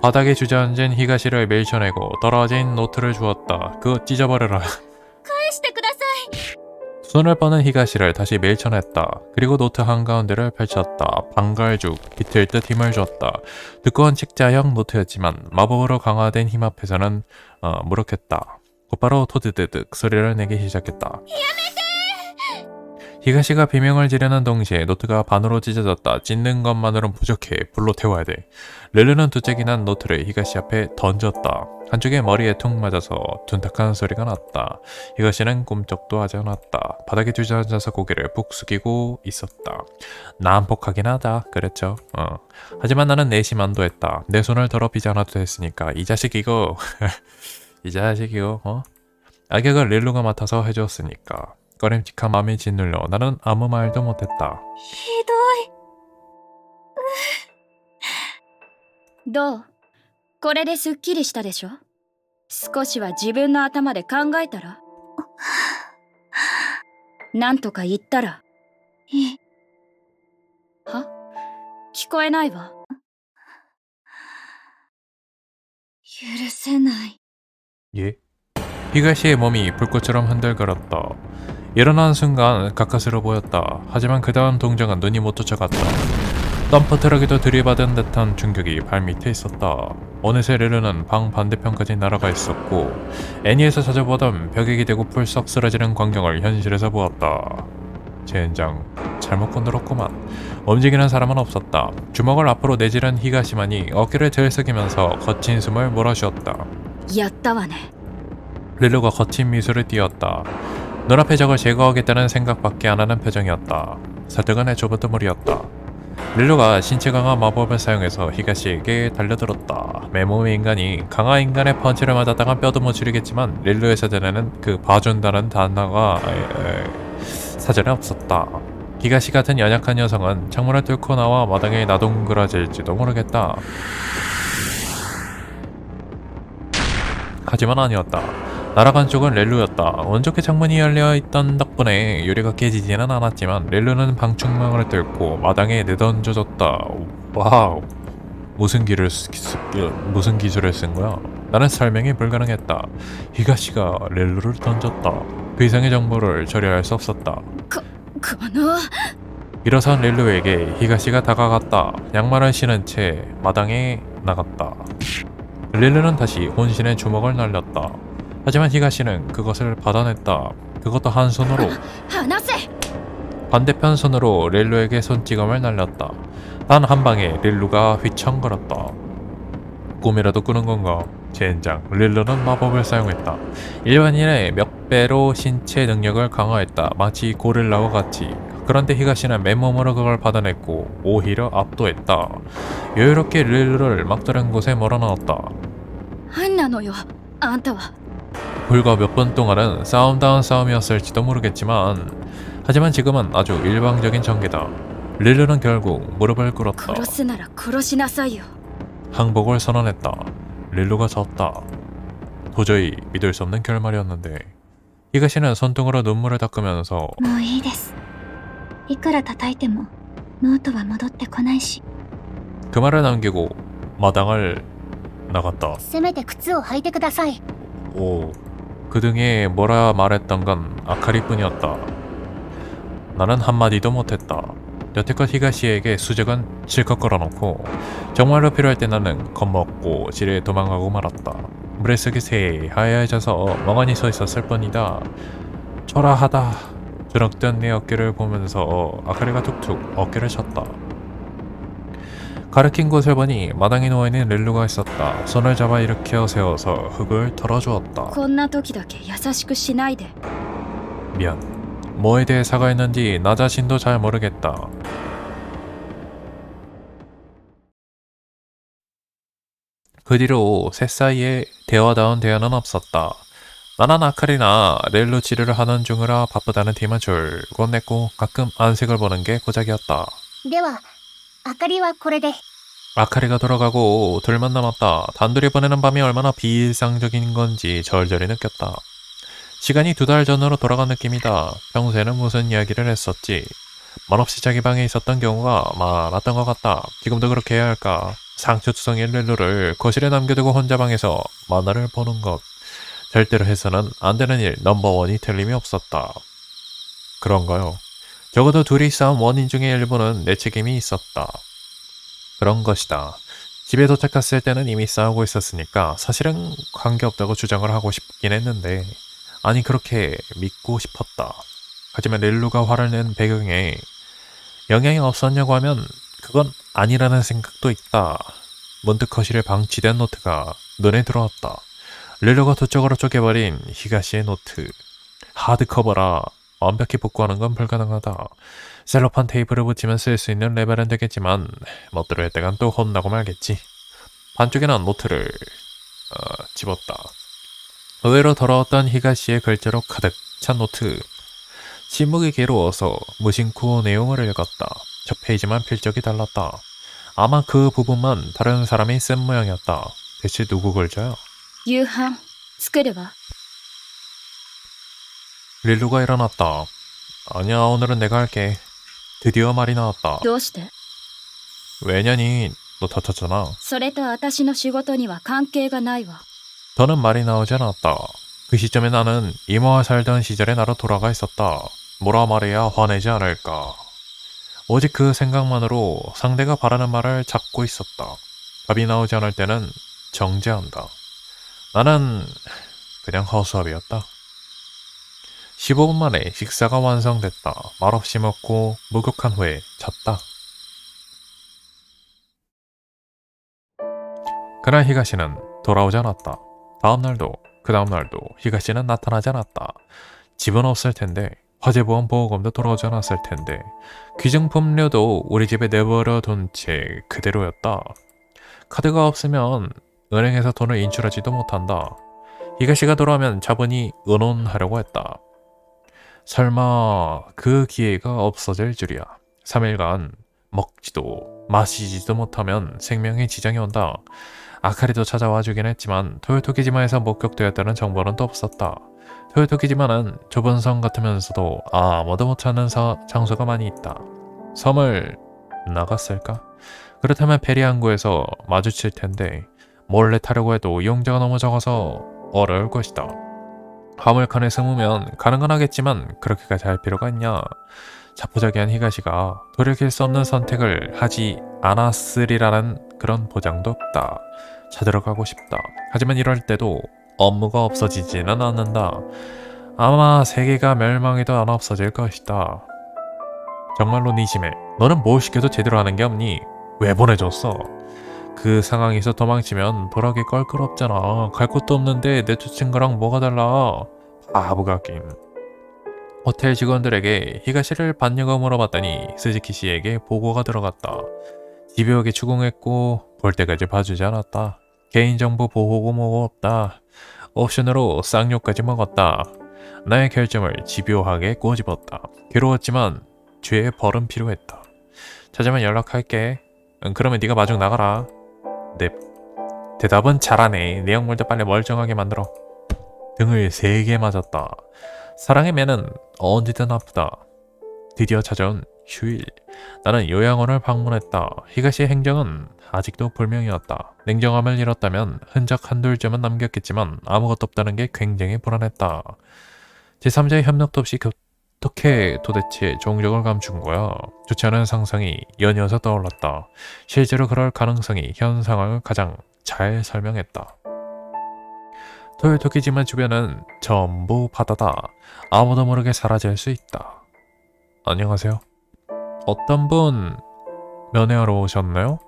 바닥에 주저앉은 히가시를 밀쳐내고 떨어진 노트를 주었다. 그거 찢어버려라. 返してください。 손을 뻗은 히가시를 다시 밀쳐냈다. 그리고 노트 한가운데를 펼쳤다. 방갈죽, 비틀 듯 힘을 줬다. 두꺼운 책자형 노트였지만 마법으로 강화된 힘 앞에서는 무력했다. 곧바로 토드드득 소리를 내기 시작했다. 히가시가 비명을 지르는 동시에 노트가 반으로 찢어졌다. 찢는 것만으론 부족해. 불로 태워야 돼. 릴루는 두짝이 난 노트를 히가시 앞에 던졌다. 한쪽에 머리에 툭 맞아서 둔탁한 소리가 났다. 히가시는 꿈쩍도 하지 않았다. 바닥에 주저앉아서 고개를 푹 숙이고 있었다. 난폭하긴 하다. 그랬죠. 하지만 나는 내심 안도했다. 내 손을 더럽히지 않아도 됐으니까. 이 자식 이거 이 자식 이거 악역을 릴루가 맡아서 해주었으니까. 꺼림칙한 마음이 짓눌려 나는 아무 말도 못했다. ひどい。どう？これですっきりしたでしょ？少しは自分の頭で考えたら？なんとか言ったら？は？聞こえないわ。許せない。 예? 히가시의 몸이 불꽃처럼 흔들거렸다. 일어난 순간 가까스로 보였다. 하지만 그 다음 동작은 눈이 못 쫓아갔다. 덤프트럭에도 들이받은 듯한 충격이 발밑에 있었다. 어느새 릴루는 방 반대편까지 날아가 있었고 애니에서 찾아보던 벽에 기대고 풀썩 쓰러지는 광경을 현실에서 보았다. 젠장 잘못 건드렸구만. 움직이는 사람은 없었다. 주먹을 앞으로 내지른 히가시만이 어깨를 들썩이면서 거친 숨을 몰아쉬었다. やったわね。 릴루가 거친 미소를 띄었다. 눈앞의 적을 제거하겠다는 생각밖에 안 하는 표정이었다. 설득은 애초부터물이었다. 릴루가 신체 강화 마법을 사용해서 히가시에게 달려들었다. 맨몸의 인간이 강한 인간의 펀치를 맞았다간 뼈도 못 추리겠지만 릴루의 사전에는 그 봐준다는 단어가 사전에 없었다. 히가시 같은 연약한 여성은 창문을 뚫고 나와 마당에 나동그라질지도 모르겠다. 하지만 아니었다. 날아간 쪽은 렐루였다. 운 좋게 창문이 열려있던 덕분에 유리가 깨지지는 않았지만 렐루는 방충망을 뚫고 마당에 내던져졌다. 와우. 무슨 기술을 쓴 거야? 나는 설명이 불가능했다. 히가시가 렐루를 던졌다. 그 이상의 정보를 처리할 수 없었다. この 일어선 렐루에게 히가시가 다가갔다. 양말을 신은 채 마당에 나갔다. 렐루는 다시 혼신의 주먹을 날렸다. 하지만 히가시는 그것을 받아냈다. 그것도 한 손으로. 離せ 반대편 손으로 렐루에게 손찌검을 날렸다. 단 한 방에 렐루가 휘청거렸다. 꿈이라도 꾸는 건가? 젠장, 렐루는 마법을 사용했다. 일반인의 몇 배로 신체 능력을 강화했다. 마치 고릴라와 같이. 그런데 히가시는 맨몸으로 그걸 받아냈고 오히려 압도했다. 여유롭게 렐루를 막다른 곳에 몰아넣었다. 何なのよあんたは 불과 몇 분 동안은 싸움다운 싸움이었을지도 모르겠지만 하지만 지금은 아주 일방적인 전개다. 렐루는 결국 무릎을 꿇었다. 殺すなら殺しなさいよ 항복을 선언했다. 렐루가 졌다. 도저히 믿을 수 없는 결말이었는데 히가시는 손등으로 눈물을 닦으면서 もういいです。いくら叩いてもノートは戻ってこないし、 그 말을 남기고 마당을 나갔다. せめて靴を履いてください。 오, 그 등에 뭐라 말했던 건 아카리뿐이었다. 나는 한마디도 못했다. 여태껏 히가시에게 수직은 실컷 걸어놓고 정말로 필요할 때 나는 겁먹고 지레 도망가고 말았다. 물에 속이 새하얘져서 멍하니 서 있었을 뿐이다. 초라하다. 주눅든 내 어깨를 보면서 아카리가 툭툭 어깨를 쳤다. 가리킨 곳을 보니 마당에 누워있는 렐루가 있었다. 손을 잡아 일으켜 세워서 흙을 털어주었다. こんな時だけ優しくしないで 미안. 뭐에 대해 사과했는지 나 자신도 잘 모르겠다. 그 뒤로 셋 사이에 대화다운 대화는 없었다. 나는 아카리나 렐루 치료를 하는 중이라 바쁘다는 팀은 줄곧 냈고 가끔 안색을 보는 게 고작이었다. では、あかりはこれで。 아카리가 돌아가고 둘만 남았다. 단둘이 보내는 밤이 얼마나 비일상적인 건지 절절히 느꼈다. 시간이 2달 전으로 돌아간 느낌이다. 평소에는 무슨 이야기를 했었지. 말없이 자기 방에 있었던 경우가 많았던 것 같다. 지금도 그렇게 해야 할까? 상처투성이 렐루를 거실에 남겨두고 혼자 방에서 만화를 보는 것. 절대로 해서는 안 되는 일 넘버원이 틀림이 없었다. 그런가요? 적어도 둘이 싸운 원인 중에 일부는 내 책임이 있었다. 그런 것이다. 집에 도착했을 때는 이미 싸우고 있었으니까 사실은 관계없다고 주장을 하고 싶긴 했는데 아니 그렇게 믿고 싶었다. 하지만 렐루가 화를 낸 배경에 영향이 없었냐고 하면 그건 아니라는 생각도 있다. 문득 거실에 방치된 노트가 눈에 들어왔다. 렐루가 두 쪽으로 쪼개버린 히가시의 노트. 하드커버라 완벽히 복구하는 건 불가능하다. 셀로판 테이프를 붙이면 쓸 수 있는 레벨은 되겠지만 멋대로 했다간 또 혼나고 말겠지. 반쪽에는 노트를 집었다. 의외로 더러웠던 히가시의 글자로 가득 찬 노트. 침묵이 괴로워서 무심코 내용을 읽었다. 첫 페이지만 필적이 달랐다. 아마 그 부분만 다른 사람이 쓴 모양이었다. 대체 누구 글자야? 夕飯作るわ 릴루가 일어났다. 아니야, 오늘은 내가 할게. 드디어 말이 나왔다. どうして 왜냐니, 너 다쳤잖아. それと私の仕事には関係がないわ 더는 말이 나오지 않았다. 그 시점에 나는 이모와 살던 시절의 나로 돌아가 있었다. 뭐라 말해야 화내지 않을까. 오직 그 생각만으로 상대가 바라는 말을 찾고 있었다. 답이 나오지 않을 때는 정죄한다. 나는 그냥 허수아비였다. 15분 만에 식사가 완성됐다. 말없이 먹고 목욕한 후에 잤다. 그날 히가시는 돌아오지 않았다. 다음날도 그 다음날도 히가시는 나타나지 않았다. 집은 없을 텐데 화재보험 보호금도 돌아오지 않았을 텐데 귀중품료도 우리 집에 내버려 둔 채 그대로였다. 카드가 없으면 은행에서 돈을 인출하지도 못한다. 히가시가 돌아오면 차분히 의논하려고 했다. 설마 그 기회가 없어질 줄이야. 3일간 먹지도 마시지도 못하면 생명에 지장이 온다. 아카리도 찾아와 주긴 했지만 토요토키지마에서 목격되었다는 정보는 또 없었다. 토요토키지마는 좁은 섬 같으면서도 아무도 못 찾는 장소가 많이 있다. 섬을 나갔을까? 그렇다면 페리 항구에서 마주칠 텐데 몰래 타려고 해도 이용자가 너무 적어서 어려울 것이다. 화물칸에 숨으면 가능은 하겠지만 그렇게까지 할 필요가 있냐? 자포자기한 히가시가 돌이킬 수 없는 선택을 하지 않았으리라는 그런 보장도 없다. 찾으러 가고 싶다. 하지만 이럴 때도 업무가 없어지지는 않는다. 아마 세계가 멸망해도 안 없어질 것이다. 정말로 니시메, 너는 뭘 시켜도 제대로 하는 게 없니? 왜 보내줬어? 그 상황에서 도망치면 돌아오기 껄끄럽잖아. 갈 곳도 없는데 내쫓은 거랑 뭐가 달라? 바보 같긴. 호텔 직원들에게 히가시를 봤냐고 물어봤더니 스즈키 씨에게 보고가 들어갔다. 집요하게 추궁했고 볼 때까지 봐주지 않았다. 개인정보 보호고 뭐고 없다. 옵션으로 쌍욕까지 먹었다. 나의 결정을 집요하게 꼬집었다. 괴로웠지만 죄의 벌은 필요했다. 찾으면 연락할게. 그러면 네가 마중 나가라. 넵. 대답은 잘하네. 내용물도 빨리 멀쩡하게 만들어. 등을 3개 맞았다. 사랑의 매는 언제든 아프다. 드디어 찾아온 휴일. 나는 요양원을 방문했다. 히가시의 행적은 아직도 불명이었다. 냉정함을 잃었다면 흔적 한둘쯤은 남겼겠지만 아무것도 없다는 게 굉장히 불안했다. 제3자의 협력도 없이 어떻게 도대체 종족을 감춘 거야? 좋지 않은 상상이 연이어서 떠올랐다. 실제로 그럴 가능성이 현 상황을 가장 잘 설명했다. 토요토키지마 주변은 전부 바다다. 아무도 모르게 사라질 수 있다. 안녕하세요. 어떤 분 면회하러 오셨나요?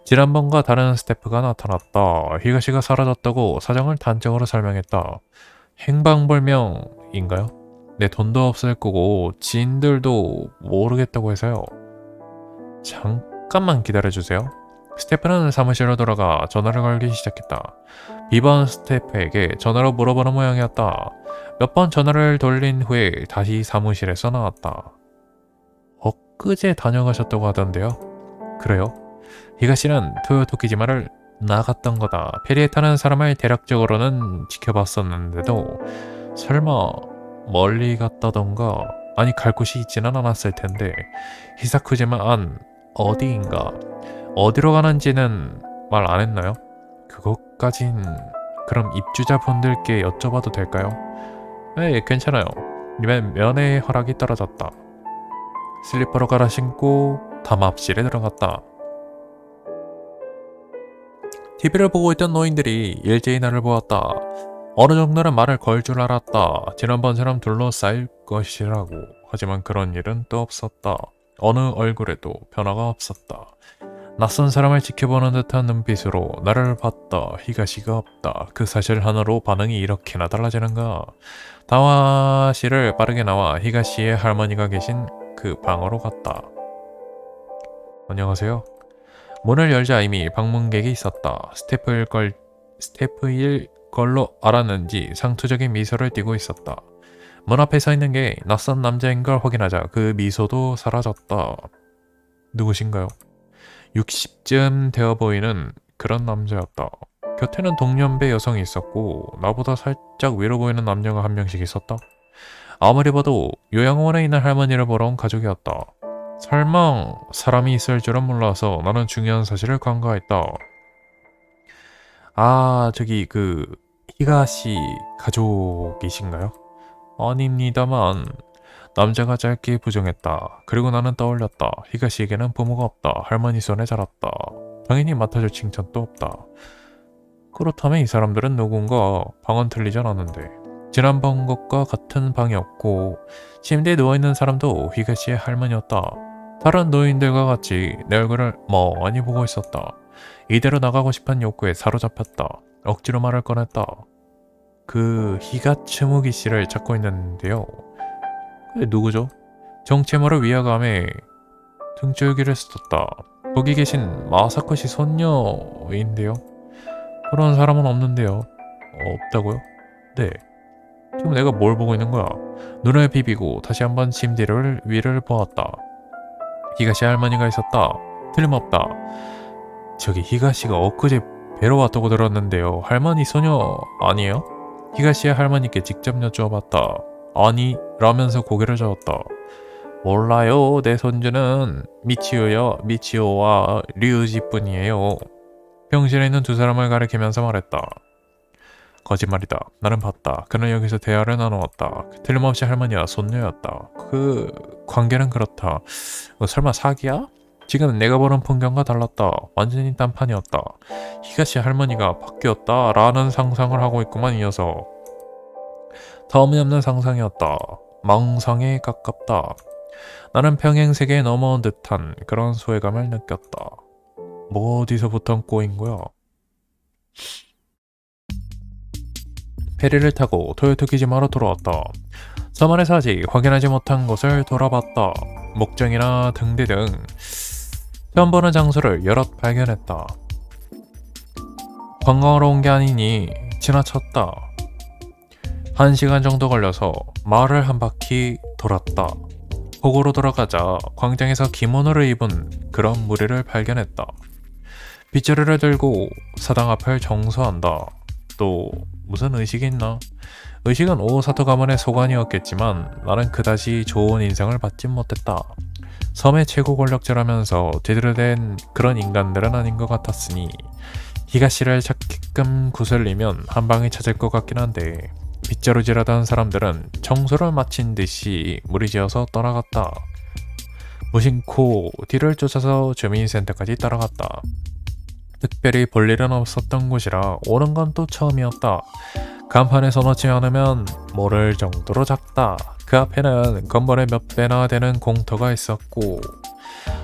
지난번과 다른 스태프가 나타났다. 히가시가 사라졌다고 사정을 단적으로 설명했다. 행방불명인가요? 내 돈도 없을 거고 지인들도 모르겠다고 해서요. 잠깐만 기다려주세요. 스태프는 사무실로 돌아가 전화를 걸기 시작했다. 비번 스태프에게 전화로 물어보는 모양이었다. 몇 번 전화를 돌린 후에 다시 사무실에서 나왔다. 엊그제 다녀가셨다고 하던데요. 그래요? 히가시는 토요토키지마를 나갔던 거다. 페리에 타는 사람을 대략적으로는 지켜봤었는데도 설마 멀리 갔다던가 아니 갈 곳이 있지는 않았을 텐데 히사쿠지마 안 어디인가 어디로 가는지는 말 안 했나요? 그것까진 그럼 입주자분들께 여쭤봐도 될까요? 네, 괜찮아요. 면회 허락이 떨어졌다. 슬리퍼로 갈아 신고 담합실에 들어갔다. TV를 보고 있던 노인들이 일제히 나를 보았다. 어느 정도는 말을 걸 줄 알았다. 지난번처럼 둘러싸일 것이라고. 하지만 그런 일은 또 없었다. 어느 얼굴에도 변화가 없었다. 낯선 사람을 지켜보는 듯한 눈빛으로 나를 봤다. 히가시가 없다. 그 사실 하나로 반응이 이렇게나 달라지는가. 다와실을 빠르게 나와 히가시의 할머니가 계신 그 방으로 갔다. 안녕하세요. 문을 열자 이미 방문객이 있었다. 스태프일 걸로 알았는지 상투적인 미소를 띠고 있었다. 문 앞에 서 있는 게 낯선 남자인 걸 확인하자 그 미소도 사라졌다. 누구신가요? 60쯤 되어 보이는 그런 남자였다. 곁에는 동년배 여성이 있었고 나보다 살짝 위로 보이는 남녀가 한 명씩 있었다. 아무리 봐도 요양원에 있는 할머니를 보러 온 가족이었다. 설마 사람이 있을 줄은 몰라서 나는 중요한 사실을 간과했다. 아, 저기 히가시 가족이신가요? 아닙니다만 남자가 짧게 부정했다. 그리고 나는 떠올렸다. 히가시에게는 부모가 없다. 할머니 손에 자랐다. 당연히 맡아줄 칭찬도 없다. 그렇다면 이 사람들은 누군가 방은 틀리지 않았는데 지난번 것과 같은 방이었고 침대에 누워있는 사람도 히가시의 할머니였다. 다른 노인들과 같이 내 얼굴을 멍하니 보고 있었다. 이대로 나가고 싶은 욕구에 사로잡혔다. 억지로 말을 꺼냈다. 그 히가츠무기 씨를 찾고 있는데요. 누구죠? 정체모를 위화감에 등줄기를 쓰었다. 거기 계신 마사코시 손녀인데요. 그런 사람은 없는데요. 없다고요? 네. 지금 내가 뭘 보고 있는 거야? 눈을 비비고 다시 한번 침대 위를 보았다. 히가시 할머니가 있었다. 틀림없다. 저기 히가시가 엊그제 뵈러 왔다고 들었는데요. 할머니 소녀 아니에요? 히가시의 할머니께 직접 여쭈어봤다. 아니 라면서 고개를 저었다. 몰라요. 내 손주는 미치오요. 미치오와 류지뿐이에요. 병실에 있는 두 사람을 가리키면서 말했다. 거짓말이다. 나는 봤다. 그는 여기서 대화를 나누었다. 틀림없이 할머니와 손녀였다. 그 관계는 그렇다. 설마 사기야? 지금 내가 보는 풍경과 달랐다. 완전히 딴판이었다. 히가시 할머니가 바뀌었다 라는 상상을 하고 있구만 이 녀석. 터무니없는 상상이었다. 망상에 가깝다. 나는 평행세계에 넘어온 듯한 그런 소외감을 느꼈다. 뭐 어디서부터 꼬인 거야? 페리를 타고 토요토기지마로 돌아왔다. 섬 안에서 아직 확인하지 못한 곳을 돌아봤다. 목장이나 등대 등 처음 보는 장소를 여럿 발견했다. 관광하러 온 게 아니니 지나쳤다. 1시간 정도 걸려서 마을을 한 바퀴 돌았다. 호구로 돌아가자 광장에서 기모노를 입은 그런 무리를 발견했다. 빗자루를 들고 사당 앞을 정수한다. 또 무슨 의식이 있나? 의식은 오사토 가문의 소관이었겠지만 나는 그다지 좋은 인상을 받진 못했다. 섬의 최고 권력자라면서 제대로 된 그런 인간들은 아닌 것 같았으니 히가시를 찾게끔 구슬리면 한 방에 찾을 것 같긴 한데 빗자루질하던 사람들은 청소를 마친 듯이 무리지어서 떠나갔다. 무심코 뒤를 쫓아서 주민센터까지 따라갔다. 특별히 볼 일은 없었던 곳이라 오는 건 또 처음이었다. 간판에서 넣지 않으면 모를 정도로 작다. 그 앞에는 건물의 몇 배나 되는 공터가 있었고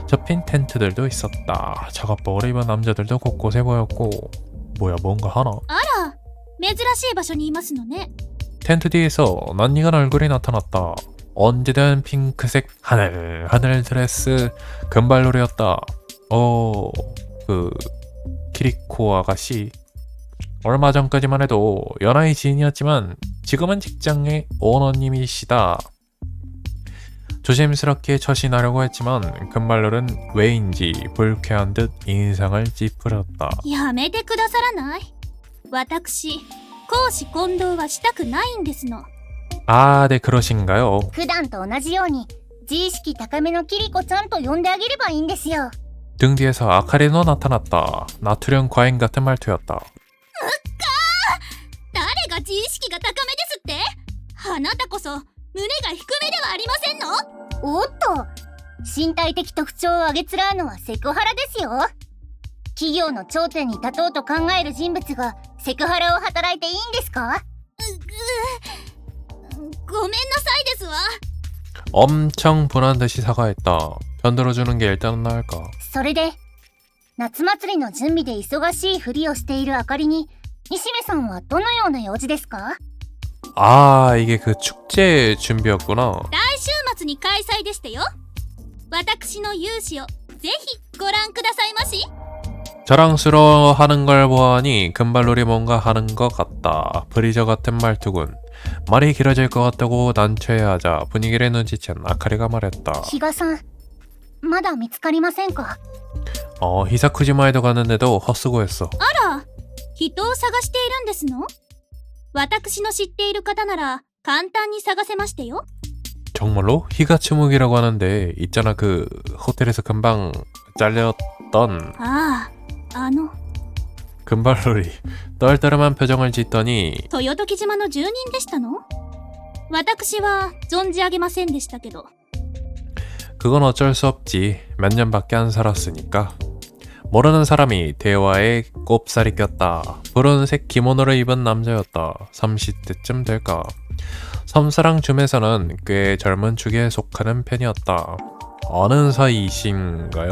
접힌 텐트들도 있었다. 작업복을 입은 남자들도 곳곳에 보였고 뭐야 뭔가 하나? 珍しい場所にいますのね。 텐트 뒤에서 낯익은 얼굴이 나타났다. 언제든 핑크색 하늘 드레스 금발놀이였다. 키리코 아가씨. 얼마 전까지만 해도 연하의 지인이었지만 지금은 직장의 오너님이시다. 조심스럽게 처신하려고 했지만 금발놀은 왜인지 불쾌한 듯 인상을 찌푸렸다. やめてくださらない？私、公私混同はしたくないんですの。 아, 네 그러신가요? 普段と同じように自意識高めのキリコちゃんと呼んであげればいいんですよ。 등 뒤에서 아카리노 나타났다. 나트륨 과잉 같은 말투였다. 誰が自意識が高めですって？あなたこそ胸が低めではありませんの？おっと、身体的特徴を挙げつらうのはセクハラですよ。企業の頂点に立とうと考える人物がセクハラを働いていいんですか？ごめんなさいですわ。 엄청 분한 듯이 사과했다. 편들어주는 게 일단은 나을까. それで夏祭りの準備で忙しいふりをしているあかりに西目さんはどのような用事ですか？ 아, 이게 그 축제 준비였구나. 来週末に開催でしたよ。私の勇姿をぜひご覧くださいまし。 자랑스러워하는 걸 보아하니 금발놀이 뭔가 하는 것 같다. 브리저 같은 말투군. 말이 길어질 것 같다고 난처해하자 분위기를 눈치챈 아카리가 말했다. 比嘉さん、まだ見つかりませんか？ 히사쿠지마에도 갔는데도 헛수고했어. あら、人を探しているんですの？私の知っている方なら簡単に探せましたよ。 정말로? 히가츠묵이라고 하는데 있잖아 그 호텔에서 금방 잘렸던 ああ、금발놀이. 떨떠름한 표정을 짓더니 豊時島の住人でしたの？私は存じ上げませんでしたけど。 그건 어쩔 수 없지. 몇 년밖에 안 살았으니까. 모르는 사람이 대화에 꼽살이 꼈다. 푸른색 기모노를 입은 남자였다. 30대쯤 될까. 섬사랑 줌에서는 꽤 젊은 축에 속하는 편이었다. 아는 사이이신가요?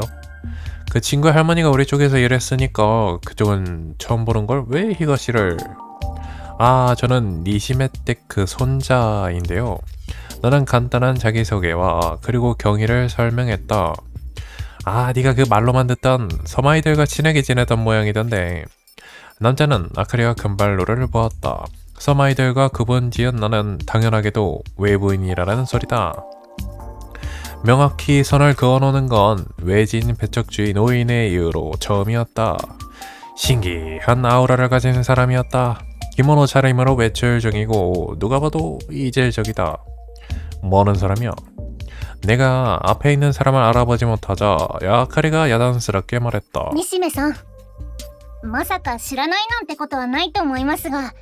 그 친구 할머니가 우리 쪽에서 일했으니까 그쪽은 처음 보는 걸 왜 히가시를... 아, 저는 니시메떼 그 손자인데요. 나는 간단한 자기소개와 그리고 경위를 설명했다. 아, 네가 그 말로만 듣던 서마이들과 친하게 지내던 모양이던데. 남자는 아카리와 금발로를 보았다. 서마이들과 그분 지은 나는 당연하게도 외부인이라는 소리다. 명확히 선을 그어놓는 건 외진 배척주의 노인의 이유로 처음이었다. 신기한 아우라를 가진 사람이었다. 기모노 차림으로 외출 중이고 누가 봐도 이질적이다. 뭐하는 사람이야? 내가 앞에 있는 사람을 알아보지 못하자 야카리가 야단스럽게 말했다. 西目さん、まさか知らないなんてことはないと思いますが、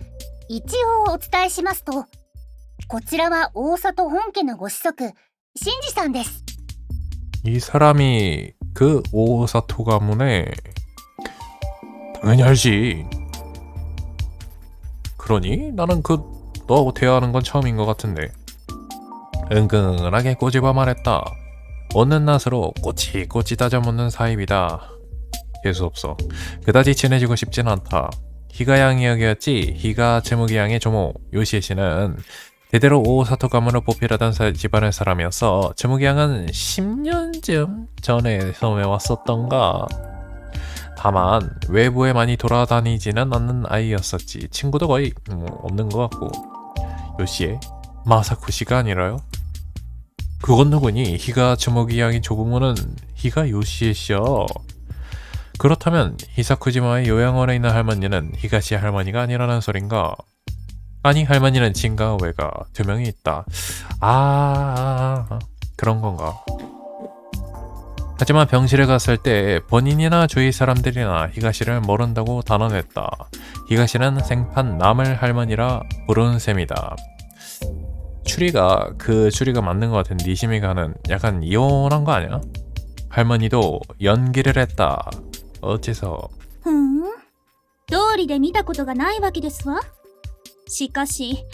一応お伝えしますと、こちらは大里本家のご子息、シンジさんです。 이 사람이 그 오사토 가문의 당연히 알지. 그러니 나는 너하고 대화하는 건 처음인 것 같은데. 은근하게 꼬집어 말했다. 웃는 낯으로 꼬치꼬치 따져묻는 사입이다. 재수없어. 그다지 친해지고 싶진 않다. 히가 양이역이었지. 히가 츠무기 양의 조모 요시에 씨는 대대로 오사토 가문을 보필하던 집안의 사람이었어. 츠무기 양은 10년쯤 전에 섬에 왔었던가. 다만 외부에 많이 돌아다니지는 않는 아이였었지. 친구도 거의 없는 것 같고. 요시에? 마사쿠 씨가 아니라요? 그건 누구니? 히가 츠무기 양의 조부모는 히가 요시에 씨야. 그렇다면 히사쿠지마의 요양원에 있는 할머니는 히가시 할머니가 아니라는 소린가? 아니, 할머니는 진과 외가 두 명이 있다. 그런 건가? 하지만 병실에 갔을 때 본인이나 주위 사람들이나 히가시를 모른다고 단언했다. 히가시는 생판 남을 할머니라 부르는 셈이다. 추리가 맞는 것 같은 니시미가 하는 약간 이혼한 거 아니야? 할머니도 연기를 했다. 어째서? ふん、通りで見たことがないわけですわ。しかし、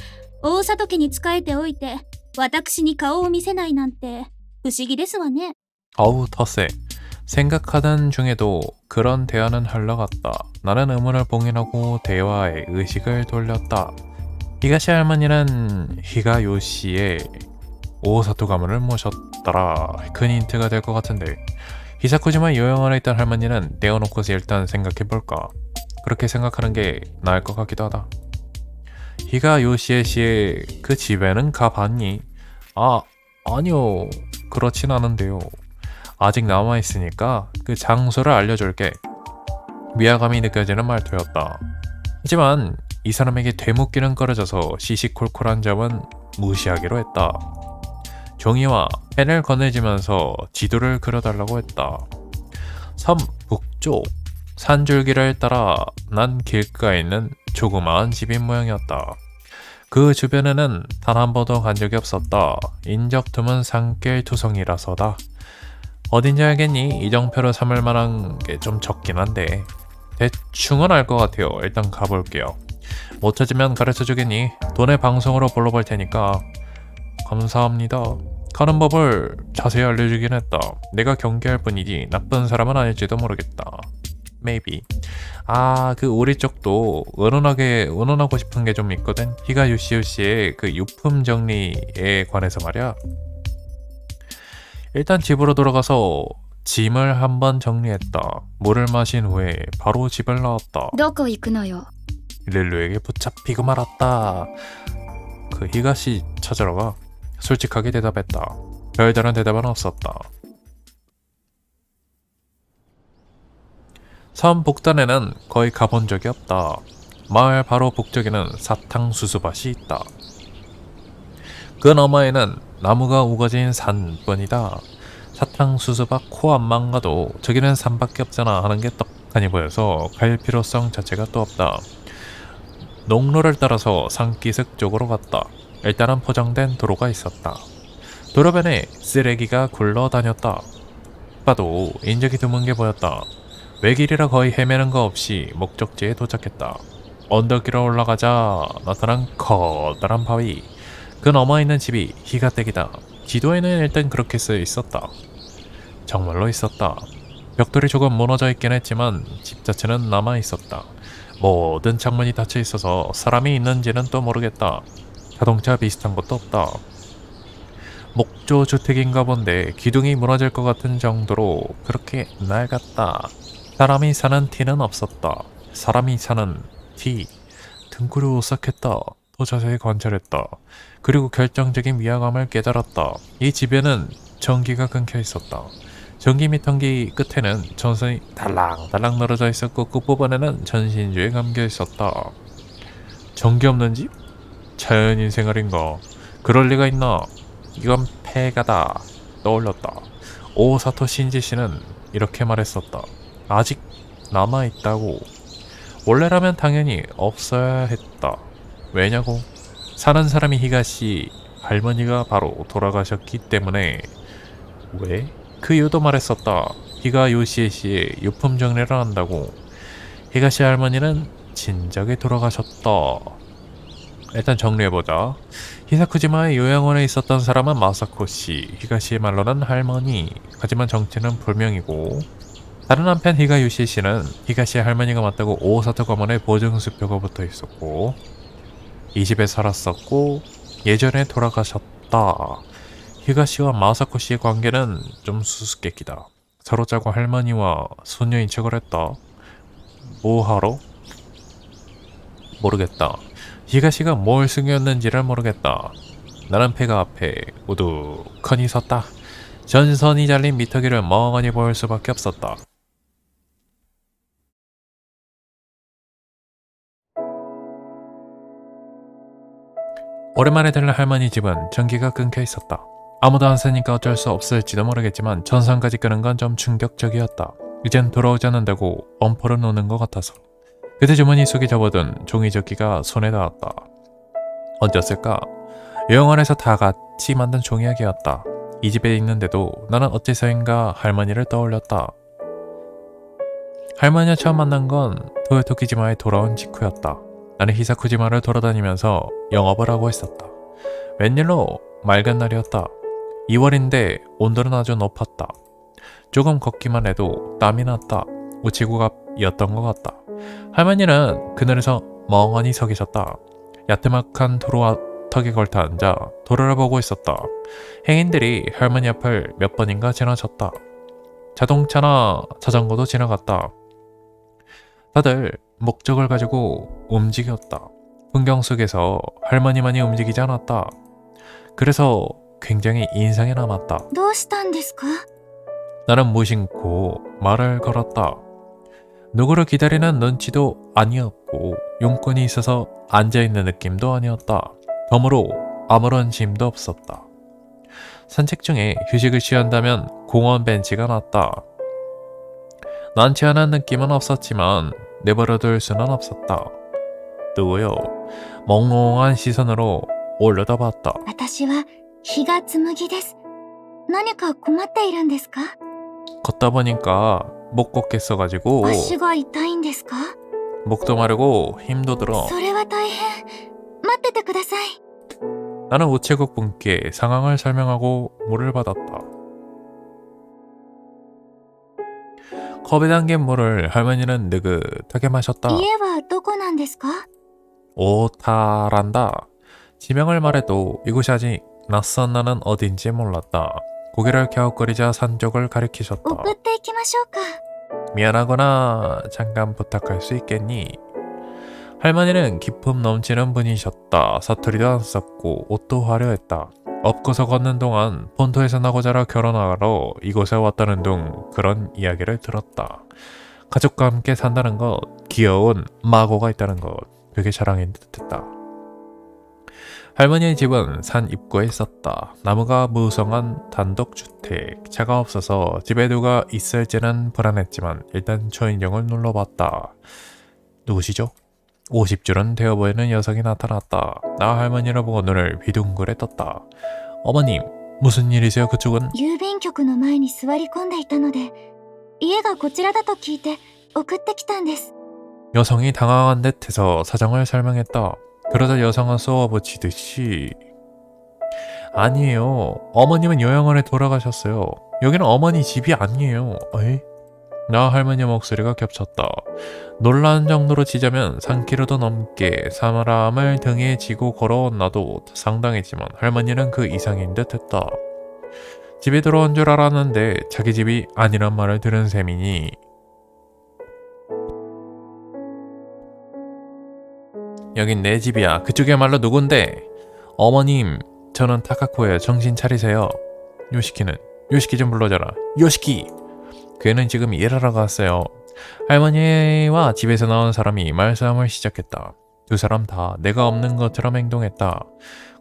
大里家に仕えておいて、私に顔を見せないなんて、不思議ですわね。 어우 텃세. 생각하던 중에도 그런 대화는 흘러갔다. 나는 의문을 봉인하고 대화에 의식을 돌렸다. 히가시 할머니는 히가 요시의 오사토 가문을 모셨더라. 큰 힌트가 될 것 같은데. 히사쿠지마 요양원에 있던 할머니는 떼어놓고서 일단 생각해볼까. 그렇게 생각하는 게 나을 것 같기도 하다. 히가 요시에 씨의 그 집에는 가봤니? 아니요. 그렇진 않은데요. 아직 남아있으니까 그 장소를 알려줄게. 위화감이 느껴지는 말투였다. 하지만 이 사람에게 되묻기는 꺼려져서 시시콜콜한 점은 무시하기로 했다. 종이와 펜을 건네지면서 지도를 그려달라고 했다. 섬 북쪽 산줄기를 따라 난 길가에 있는 조그마한 집인 모양이었다. 그 주변에는 단 한 번도 간 적이 없었다. 인적 드문 산길 투성이라서다. 어딘지 알겠니? 이정표로 삼을 만한 게 좀 적긴 한데 대충은 알 것 같아요. 일단 가볼게요. 못 찾으면 가르쳐주겠니? 돈의 방송으로 불러볼 테니까. 감사합니다. 가는 법을 자세히 알려주긴 했다. 내가 경계할 뿐이지 나쁜 사람은 아닐지도 모르겠다. Maybe. 그 우리 쪽도 의논하고 싶은 게 좀 있거든. 히가 요시요시의 그 유품 정리에 관해서 말이야. 일단 집으로 돌아가서 짐을 한번 정리했다. 물을 마신 후에 바로 집을 나왔다. どこ行くのよ。 릴루에게 붙잡히고 말았다. 그 히가시 찾으러 가. 솔직하게 대답했다. 별다른 대답은 없었다. 섬 북단에는 거의 가본 적이 없다. 마을 바로 북쪽에는 사탕수수밭이 있다. 그 너머에는 나무가 우거진 산뿐이다. 사탕수수밭 코앞만 가도 저기는 산밖에 없잖아 하는 게 떡하니 보여서 갈 필요성 자체가 또 없다. 농로를 따라서 산기슭 쪽으로 갔다. 일단은 포장된 도로가 있었다. 도로변에 쓰레기가 굴러다녔다. 봐도 인적이 드문 게 보였다. 외길이라 거의 헤매는 거 없이 목적지에 도착했다. 언덕 위로 올라가자 나타난 커다란 바위. 그 너머 있는 집이 히가댁이다. 지도에는 일단 그렇게 쓰여 있었다. 정말로 있었다. 벽돌이 조금 무너져 있긴 했지만 집 자체는 남아 있었다. 모든 창문이 닫혀 있어서 사람이 있는지는 또 모르겠다. 자동차 비슷한 것도 없다. 목조 주택인가 본데 기둥이 무너질 것 같은 정도로 그렇게 낡았다. 사람이 사는 티는 없었다. 사람이 사는 티. 등골이 오싹했다. 더 자세히 관찰했다. 그리고 결정적인 위화감을 깨달았다. 이 집에는 전기가 끊겨 있었다. 전기 미턴기 끝에는 전선이 달랑달랑 늘어져 있었고 끝부분에는 전신주에 감겨 있었다. 전기 없는 집? 자연인 생활인가? 그럴 리가 있나? 이건 폐가다. 떠올렸다. 오사토 신지 씨는 이렇게 말했었다. 아직 남아있다고. 원래라면 당연히 없어야 했다. 왜냐고? 사는 사람이 히가시 할머니가 바로 돌아가셨기 때문에. 왜? 그 이유도 말했었다. 히가 요시에 씨의 유품 정리를 한다고. 히가시 할머니는 진작에 돌아가셨다. 일단 정리해보자. 히사쿠지마의 요양원에 있었던 사람은 마사코 씨, 히가시의 말로는 할머니. 하지만 정체는 불명이고, 다른 한편 히가 요시 씨는 히가시의 할머니가 맞다고 오사토 가문의 보증수표가 붙어 있었고, 이 집에 살았었고 예전에 돌아가셨다. 히가시와 마사코 씨의 관계는 좀 수수께끼다. 서로 짜고 할머니와 소녀인 척을 했다. 뭐하러? 모르겠다. 히가시가 뭘 숨겼는지를 모르겠다. 나는 폐가 앞에 우두커니 섰다. 전선이 잘린 미터기를 멍하니 볼 수밖에 없었다. 오랜만에 들른 할머니 집은 전기가 끊겨 있었다. 아무도 안 쓰니까 어쩔 수 없을지도 모르겠지만 전선까지 끄는 건 좀 충격적이었다. 이젠 돌아오지 않는다고 엄포를 놓는 것 같아서. 그때 주머니 속에 접어둔 종이접기가 손에 닿았다. 언제였을까? 요양원에서 다 같이 만든 종이약이었다. 이 집에 있는데도 나는 어째서인가 할머니를 떠올렸다. 할머니와 처음 만난 건 토요토키지마에 돌아온 직후였다. 나는 히사쿠지마를 돌아다니면서 영업을 하고 있었다. 웬일로 맑은 날이었다. 2월인데 온도는 아주 높았다. 조금 걷기만 해도 땀이 났다. 우체국앞이었던 것 같다. 할머니는 그늘에서 멍하니 서 계셨다. 야트막한 도로턱에 걸터 앉아 도로를 보고 있었다. 행인들이 할머니 앞을 몇 번인가 지나쳤다. 자동차나 자전거도 지나갔다. 다들 목적을 가지고 움직였다. 풍경 속에서 할머니만이 움직이지 않았다. 그래서 굉장히 인상에 남았다. どうしたんですか? 나는 무심코 말을 걸었다. 누구를 기다리는 눈치도 아니었고 용건이 있어서 앉아있는 느낌도 아니었다. 덤으로 아무런 짐도 없었다. 산책 중에 휴식을 취한다면 공원 벤치가 낫다. 난치 않은 느낌은 없었지만 내버려둘 수는 없었다. 누구요? 멍롱한 시선으로 올려다봤다. 私は日が紬です。何か困っているんですか? 걷다 보니까 못 걷겠어가지고 足が痛いんですか? 목도 마르고 힘도 들어. それは大変。待っててください。 나는 우체국 분께 상황을 설명하고 물을 받았다. 컵에 담긴 물을 할머니는 느긋하게 마셨다. 家はどこなんですか? 오타란다. 지명을 말해도 이곳이 아직 낯선 나는 어딘지 몰랐다. 고개를 갸웃거리자 산 쪽을 가리키셨다. 送っていきましょうか. 미안하거나 잠깐 부탁할 수 있겠니? 할머니는 기품 넘치는 분이셨다. 사투리도 안 썼고 옷도 화려했다. 엎고서 걷는 동안 본토에서 나고 자라 결혼하러 이곳에 왔다는 둥 그런 이야기를 들었다. 가족과 함께 산다는 것, 귀여운 마고가 있다는 것, 그게 자랑인 듯했다. 할머니의 집은 산 입구에 있었다. 나무가 무성한 단독주택, 차가 없어서 집에 누가 있을지는 불안했지만 일단 초인종을 눌러봤다. 누구시죠? 50줄은 되어 보이는 여성이 나타났다. 나 할머니를 보고 눈을 비둥그레 떴다. 어머님, 무슨 일이세요 그쪽은? 郵便局の前に座り込んでいたので、家がこちらだと聞いて送ってきたんです。 여성이 당황한 듯해서 사정을 설명했다. 그러자 여성은 쏘아붙이듯이 아니에요. 어머님은 요양원에 돌아가셨어요. 여기는 어머니 집이 아니에요. 에이? 나 할머니 목소리가 겹쳤다. 놀란 정도로 치자면 3km도 넘게 사람을 등에 지고 걸어온 나도 상당했지만 할머니는 그 이상인 듯 했다. 집에 들어온 줄 알았는데 자기 집이 아니란 말을 들은 셈이니 여긴 내 집이야. 그쪽이야말로 누군데? 어머님, 저는 타카코예요. 정신 차리세요. 요시키는 요시키 좀 불러줘라. 요시키! 그애는 지금 일하러 갔어요. 할머니와 집에서 나온 사람이 말싸움을 시작했다. 두 사람 다 내가 없는 것처럼 행동했다.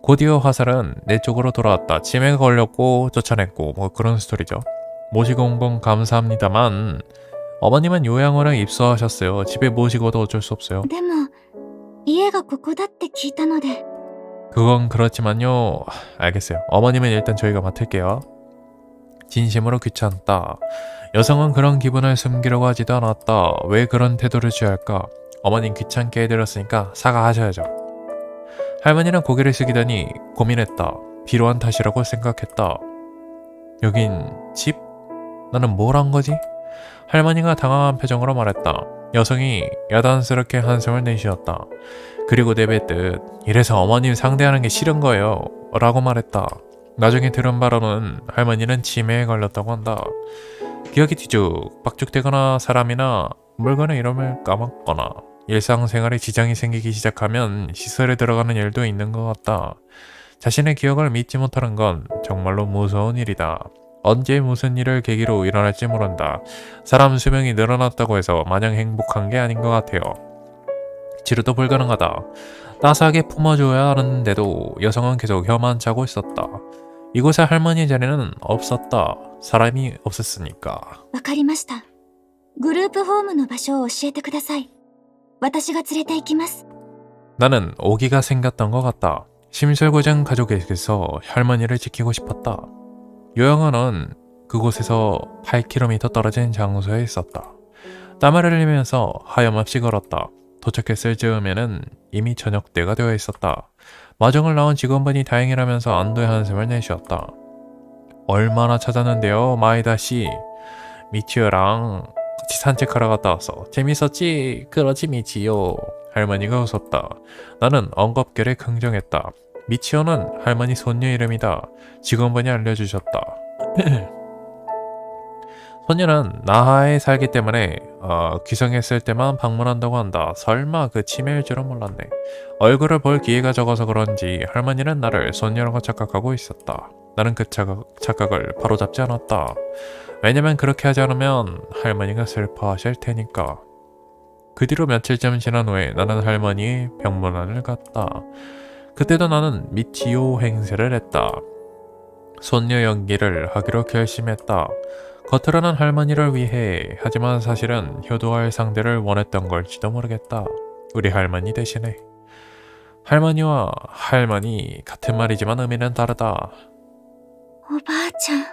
곧이어 화살은 내 쪽으로 돌아왔다. 치매가 걸렸고 쫓아냈고 뭐 그런 스토리죠. 모시고 온 건 감사합니다만 어머님은 요양원에 입소하셨어요. 집에 모시고도 어쩔 수 없어요. でも家がここだって聞いたので 그건 그렇지만요. 알겠어요. 어머님은 일단 저희가 맡을게요. 진심으로 귀찮다. 여성은 그런 기분을 숨기려고 하지도 않았다. 왜 그런 태도를 취할까? 어머님 귀찮게 해드렸으니까 사과하셔야죠. 할머니는 고개를 숙이더니 고민했다. 비로한 탓이라고 생각했다. 여긴 집? 나는 뭘 한 거지? 할머니가 당황한 표정으로 말했다. 여성이 야단스럽게 한숨을 내쉬었다. 그리고 내뱉듯 이래서 어머님 상대하는 게 싫은 거예요 라고 말했다. 나중에 들은 바로는 할머니는 치매에 걸렸다고 한다. 기억이 뒤죽박죽되거나 사람이나 물건의 이름을 까먹거나 일상생활에 지장이 생기기 시작하면 시설에 들어가는 일도 있는 것 같다. 자신의 기억을 믿지 못하는 건 정말로 무서운 일이다. 언제 무슨 일을 계기로 일어날지 모른다. 사람 수명이 늘어났다고 해서 마냥 행복한 게 아닌 것 같아요. 치료도 불가능하다. 따스하게 품어줘야 하는데도 여성은 계속 혀만 차고 있었다. 이곳에 할머니 자리는 없었다. 사람이 없었으니까. わかりました。グループホームの場所を教えてください。私が連れて行きます。 나는 오기가 생겼던 것 같다. 심술고장 가족에게서 할머니를 지키고 싶었다. 요양원은 그곳에서 8km 떨어진 장소에 있었다. 땀을 흘리면서 하염없이 걸었다. 도착했을 즈음에는 이미 저녁 때가 되어 있었다. 마중을 나온 직원분이 다행이라면서 안도의 한숨을 내쉬었다. 얼마나 찾았는데요, 마이다 씨. 미치오랑 같이 산책하러 갔다 왔어. 재밌었지? 그렇지 미치요. 할머니가 웃었다. 나는 엉겁결에 긍정했다. 미치오는 할머니 손녀 이름이다. 직원분이 알려주셨다. 손녀는 나하에 살기 때문에 귀성했을 때만 방문한다고 한다. 설마 그 치매일 줄은 몰랐네. 얼굴을 볼 기회가 적어서 그런지 할머니는 나를 손녀라고 착각하고 있었다. 나는 그 착각을 바로잡지 않았다. 왜냐면 그렇게 하지 않으면 할머니가 슬퍼하실 테니까. 그 뒤로 며칠쯤 지난 후에 나는 할머니의 병문안을 갔다. 그때도 나는 미치요 행세를 했다. 손녀 연기를 하기로 결심했다. 겉으로는 할머니를 위해, 하지만 사실은 효도할 상대를 원했던 걸지도 모르겠다. 우리 할머니 대신에. 할머니와 할머니 같은 말이지만 의미는 다르다. おばあちゃん。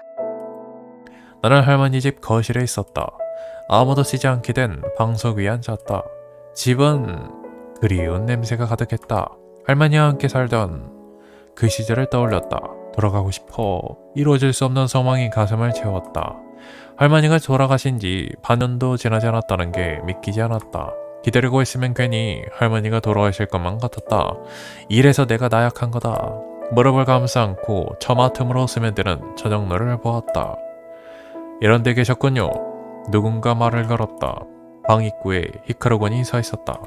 나는 할머니 집 거실에 있었다. 아무도 쓰지 않게 된 방석 위에 앉았다. 집은 그리운 냄새가 가득했다. 할머니와 함께 살던 그 시절을 떠올렸다. 돌아가고 싶어. 이루어질 수 없는 소망이 가슴을 채웠다. 할머니가 돌아가신 지 반년도 지나지 않았다는 게 믿기지 않았다. 기다리고 있으면 괜히 할머니가 돌아가실 것만 같았다. 이래서 내가 나약한 거다. 무릎을 감싸 안고 처마 틈으로 스며드는 저녁노를 보았다. 이런 데 계셨군요. 누군가 말을 걸었다. 방 입구에 히카루군이 서 있었다.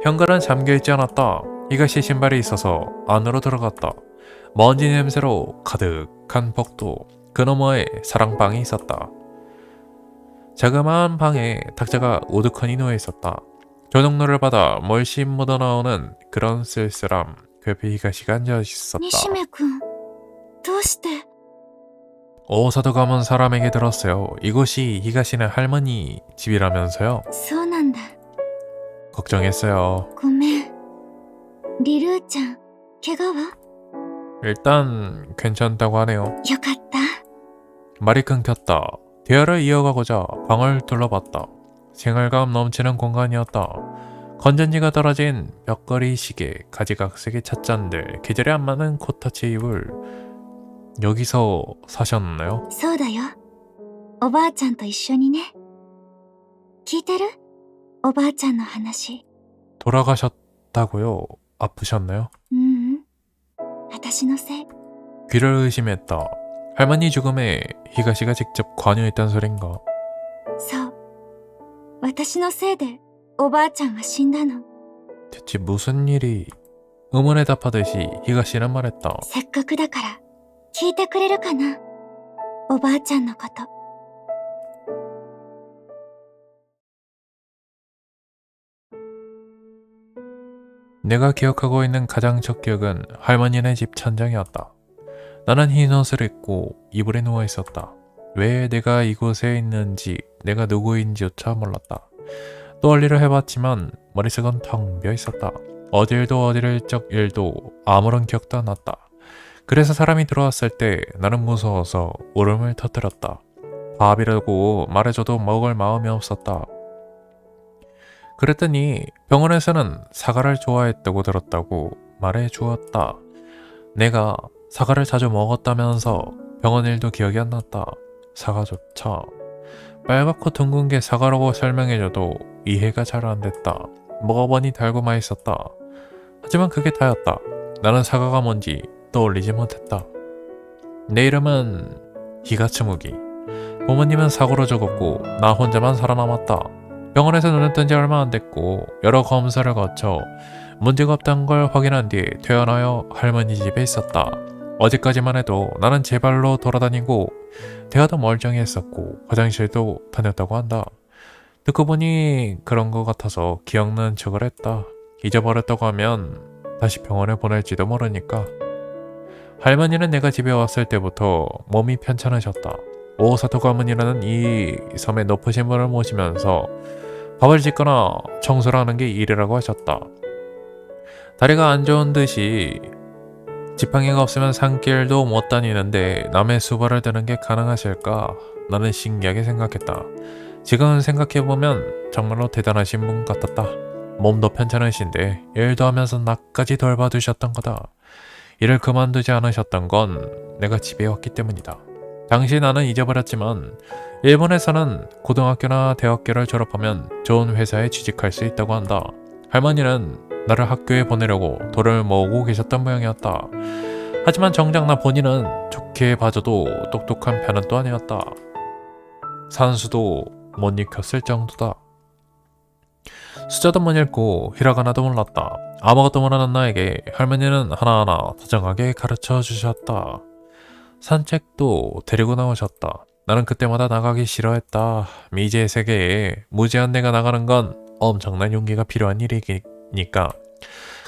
현관은 잠겨있지 않았다. 히가시 신발이 있어서 안으로 들어갔다. 먼지 냄새로 가득한 복도. 그 너머에 사랑방이 있었다. 자그마한 방에 탁자가 우두커니 누워있었다. 조정로를 받아 멀씬 묻어나오는 그런 쓸쓸함. 그 옆에 히가시가 앉아있었다. 西目くん、どうして 오사도 가문 사람에게 들었어요. 이곳이 히가시네 할머니 집이라면서요. そうなんだ。 걱정했어요. ごめん。リルーちゃん、怪我は 일단 괜찮다고 하네요. よかった。 말이 끊겼다. 대화를 이어가고자 방을 둘러봤다. 생활감 넘치는 공간이었다. 건전지가 떨어진 벽걸이 시계, 가지각색의 찻잔들, 계절에 안 맞는 코타치 이불. 여기서 사셨나요? そうだよ。おばあちゃんと一緒にね。聞いてる？おばあちゃんの話。 돌아가셨다고요? 아프셨나요? 私のせい。 귀를 의심했다. 할머니 죽음에 히가시가 직접 관여했단 소린가? そう。私のせいでおばあちゃんは死んだの。 대체 무슨 일이 의문에 답하듯이 히가시는 말했다. せっかくだから聞いてくれるかな、おばあちゃんのこと。 내가 기억하고 있는 가장 첫 기억은 할머니네 집 천장이었다. 나는 흰 옷을 입고 이불에 누워 있었다. 왜 내가 이곳에 있는지, 내가 누구인지조차 몰랐다. 또 원리를 해봤지만 머릿속은 텅 비어 있었다. 어딜도 어디를 적 일도 아무런 기억도 안 났다. 그래서 사람이 들어왔을 때 나는 무서워서 울음을 터뜨렸다. 밥이라고 말해줘도 먹을 마음이 없었다. 그랬더니 병원에서는 사과를 좋아했다고 들었다고 말해 주었다. 내가 사과를 자주 먹었다면서 병원 일도 기억이 안 났다. 사과조차. 빨갛고 둥근 게 사과라고 설명해줘도 이해가 잘 안 됐다. 먹어보니 달고 맛있었다. 하지만 그게 다였다. 나는 사과가 뭔지 떠올리지 못했다. 내 이름은 히가츠무기. 부모님은 사고로 죽었고 나 혼자만 살아남았다. 병원에서 눈을 뜬 지 얼마 안 됐고 여러 검사를 거쳐 문제가 없다는 걸 확인한 뒤 퇴원하여 할머니 집에 있었다. 어제까지만 해도 나는 제 발로 돌아다니고 대화도 멀쩡했었고 화장실도 다녔다고 한다. 듣고 보니 그런 것 같아서 기억나는 척을 했다. 잊어버렸다고 하면 다시 병원에 보낼지도 모르니까. 할머니는 내가 집에 왔을 때부터 몸이 편찮으셨다. 오사토 가문이라는 이 섬의 높으신 분을 모시면서 밥을 짓거나 청소를 하는 게 일이라고 하셨다. 다리가 안 좋은 듯이 지팡이가 없으면 산길도 못 다니는데 남의 수발을 드는 게 가능하실까? 나는 신기하게 생각했다. 지금 생각해보면 정말로 대단하신 분 같았다. 몸도 편찮으신데 일도 하면서 나까지 돌봐두셨던 거다. 일을 그만두지 않으셨던 건 내가 집에 왔기 때문이다. 당시 나는 잊어버렸지만 일본에서는 고등학교나 대학교를 졸업하면 좋은 회사에 취직할 수 있다고 한다. 할머니는 나를 학교에 보내려고 돈을 모으고 계셨던 모양이었다. 하지만 정작 나 본인은 좋게 봐줘도 똑똑한 편은 또 아니었다. 산수도 못 익혔을 정도다. 숫자도 못 읽고 히라가나도 몰랐다. 아무것도 모르는 나에게 할머니는 하나하나 다정하게 가르쳐 주셨다. 산책도 데리고 나오셨다. 나는 그때마다 나가기 싫어했다. 미지의 세계에 무지한 내가 나가는 건 엄청난 용기가 필요한 일이니까.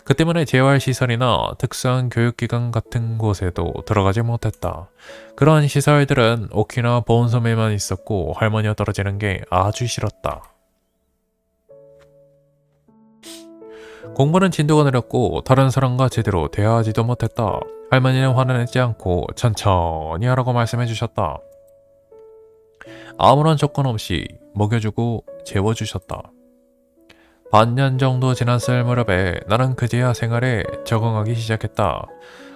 그 때문에 재활시설이나 특수한 교육기관 같은 곳에도 들어가지 못했다. 그런 시설들은 오키나와 본섬에만 있었고 할머니와 떨어지는 게 아주 싫었다. 공부는 진도가 느렸고 다른 사람과 제대로 대화하지도 못했다. 할머니는 화내지 않고 천천히 하라고 말씀해 주셨다. 아무런 조건 없이 먹여주고 재워주셨다. 반년 정도 지났을 무렵에 나는 그제야 생활에 적응하기 시작했다.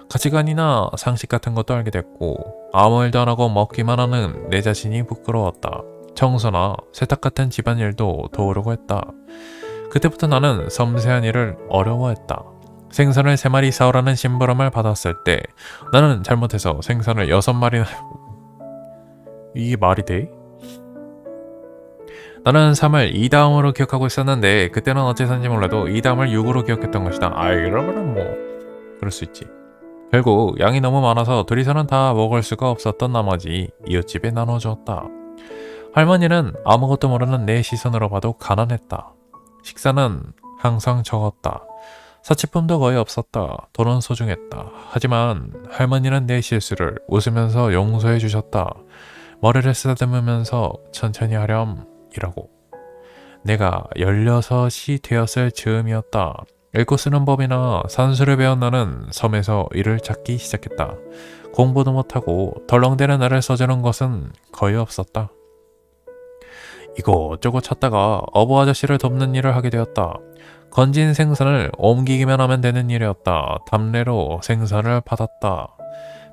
가치관이나 상식 같은 것도 알게 됐고 아무 일도 안 하고 먹기만 하는 내 자신이 부끄러웠다. 청소나 세탁 같은 집안일도 도우려고 했다. 그때부터 나는 섬세한 일을 어려워했다. 생선을 3마리 사오라는 심부름을 받았을 때 나는 잘못해서 생선을 6마리나 이게 말이 돼? 나는 3을 2다음으로 기억하고 있었는데 그때는 어째서인지 몰라도 2다음을 6으로 기억했던 것이다. 이러면은 뭐 그럴 수 있지. 결국 양이 너무 많아서 둘이서는 다 먹을 수가 없었던 나머지 이웃집에 나눠주었다. 할머니는 아무것도 모르는 내 시선으로 봐도 가난했다. 식사는 항상 적었다. 사치품도 거의 없었다. 돈은 소중했다. 하지만 할머니는 내 실수를 웃으면서 용서해 주셨다. 머리를 쓰다듬으면서 천천히 하렴 이라고. 내가 16이 되었을 즈음이었다. 읽고 쓰는 법이나 산수를 배운 나는 섬에서 일을 찾기 시작했다. 공부도 못하고 덜렁대는 나를 써주는 것은 거의 없었다. 이곳저곳 찾다가 어부 아저씨를 돕는 일을 하게 되었다. 건진 생선을 옮기기만 하면 되는 일이었다. 담례로 생선을 받았다.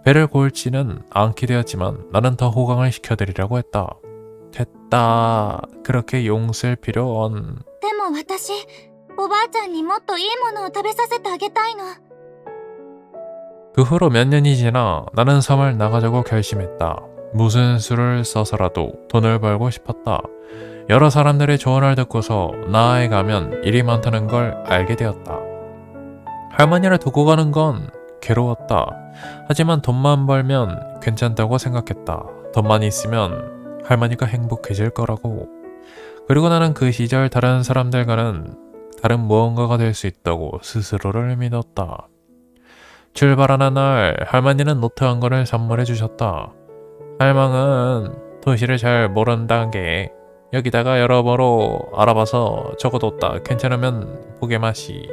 배를 골지는 않게 되었지만 나는 더 호강을 시켜드리려고 했다. 됐다. 그렇게 용쓸 필요는. でも私、おばあちゃんにもっといいものを食べさせてあげたいの。 그 후로 몇 년이 지나 나는 섬을 나가자고 결심했다. 무슨 수를 써서라도 돈을 벌고 싶었다. 여러 사람들의 조언을 듣고서 나아에 가면 일이 많다는 걸 알게 되었다. 할머니를 두고 가는 건 괴로웠다. 하지만 돈만 벌면 괜찮다고 생각했다. 돈만 있으면 할머니가 행복해질 거라고. 그리고 나는 그 시절 다른 사람들과는 다른 무언가가 될 수 있다고 스스로를 믿었다. 출발하는 날 할머니는 노트 한 권을 선물해 주셨다. 할망은 도시를 잘 모른다는 게 여기다가 여러모로 알아봐서 적어뒀다. 괜찮으면 보게 마시.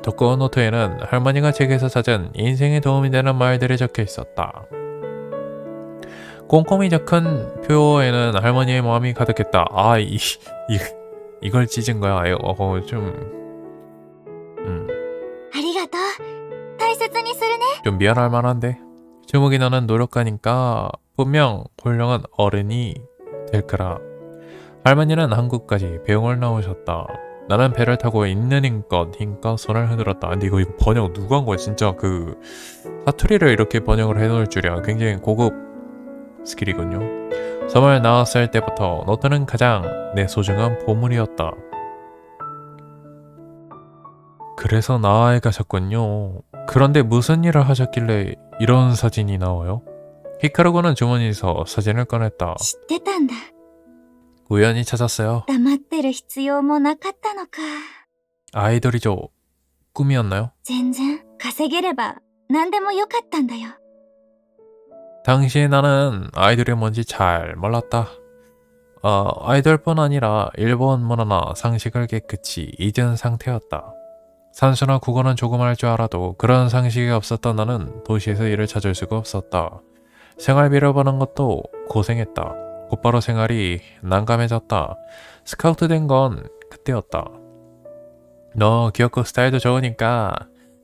두꺼운 노트에는 할머니가 책에서 찾은 인생에 도움이 되는 말들이 적혀 있었다. 꼼꼼히 적힌 표에는 할머니의 마음이 가득했다. 이걸 찢은 거야. 아리가또. 大切にするね. 좀 미안할 만한데. 주목이 너는 노력가니까 분명 훌륭한 어른이 될 거라. 할머니는 한국까지 배웅을 나오셨다. 나는 배를 타고 있는 힘껏 손을 흔들었다. 근데 이거 번역 누가 한 거야? 진짜 그 사투리를 이렇게 번역을 해놓을 줄이야. 굉장히 고급 스킬이군요. 섬을 나왔을 때부터 노트는 가장 내 소중한 보물이었다. 그래서 나아에 가셨군요. 그런데 무슨 일을 하셨길래 이런 사진이 나와요? 히카루고는 주머니에서 사진을 꺼냈다. 知ってたんだ. 우연히 찾았어요. 黙ってる必要もなかったのか. 아이돌이죠. 꿈이었나요? 全然稼げれば何でもよかったんだよ. 당시에 나는 아이돌이 뭔지 잘 몰랐다. 아이돌뿐 아니라 일본 문화나 상식을 깨끗이 잊은 상태였다. 산수나 국어는 조금 할 줄 알아도 그런 상식이 없었던 나는 도시에서 일을 찾을 수가 없었다. 생활비를 버는 것도 고생했다. 곧바로 생활이 난감해졌다. 스카우트 된 건 그때였다. 너 귀엽고 스타일도 좋으니까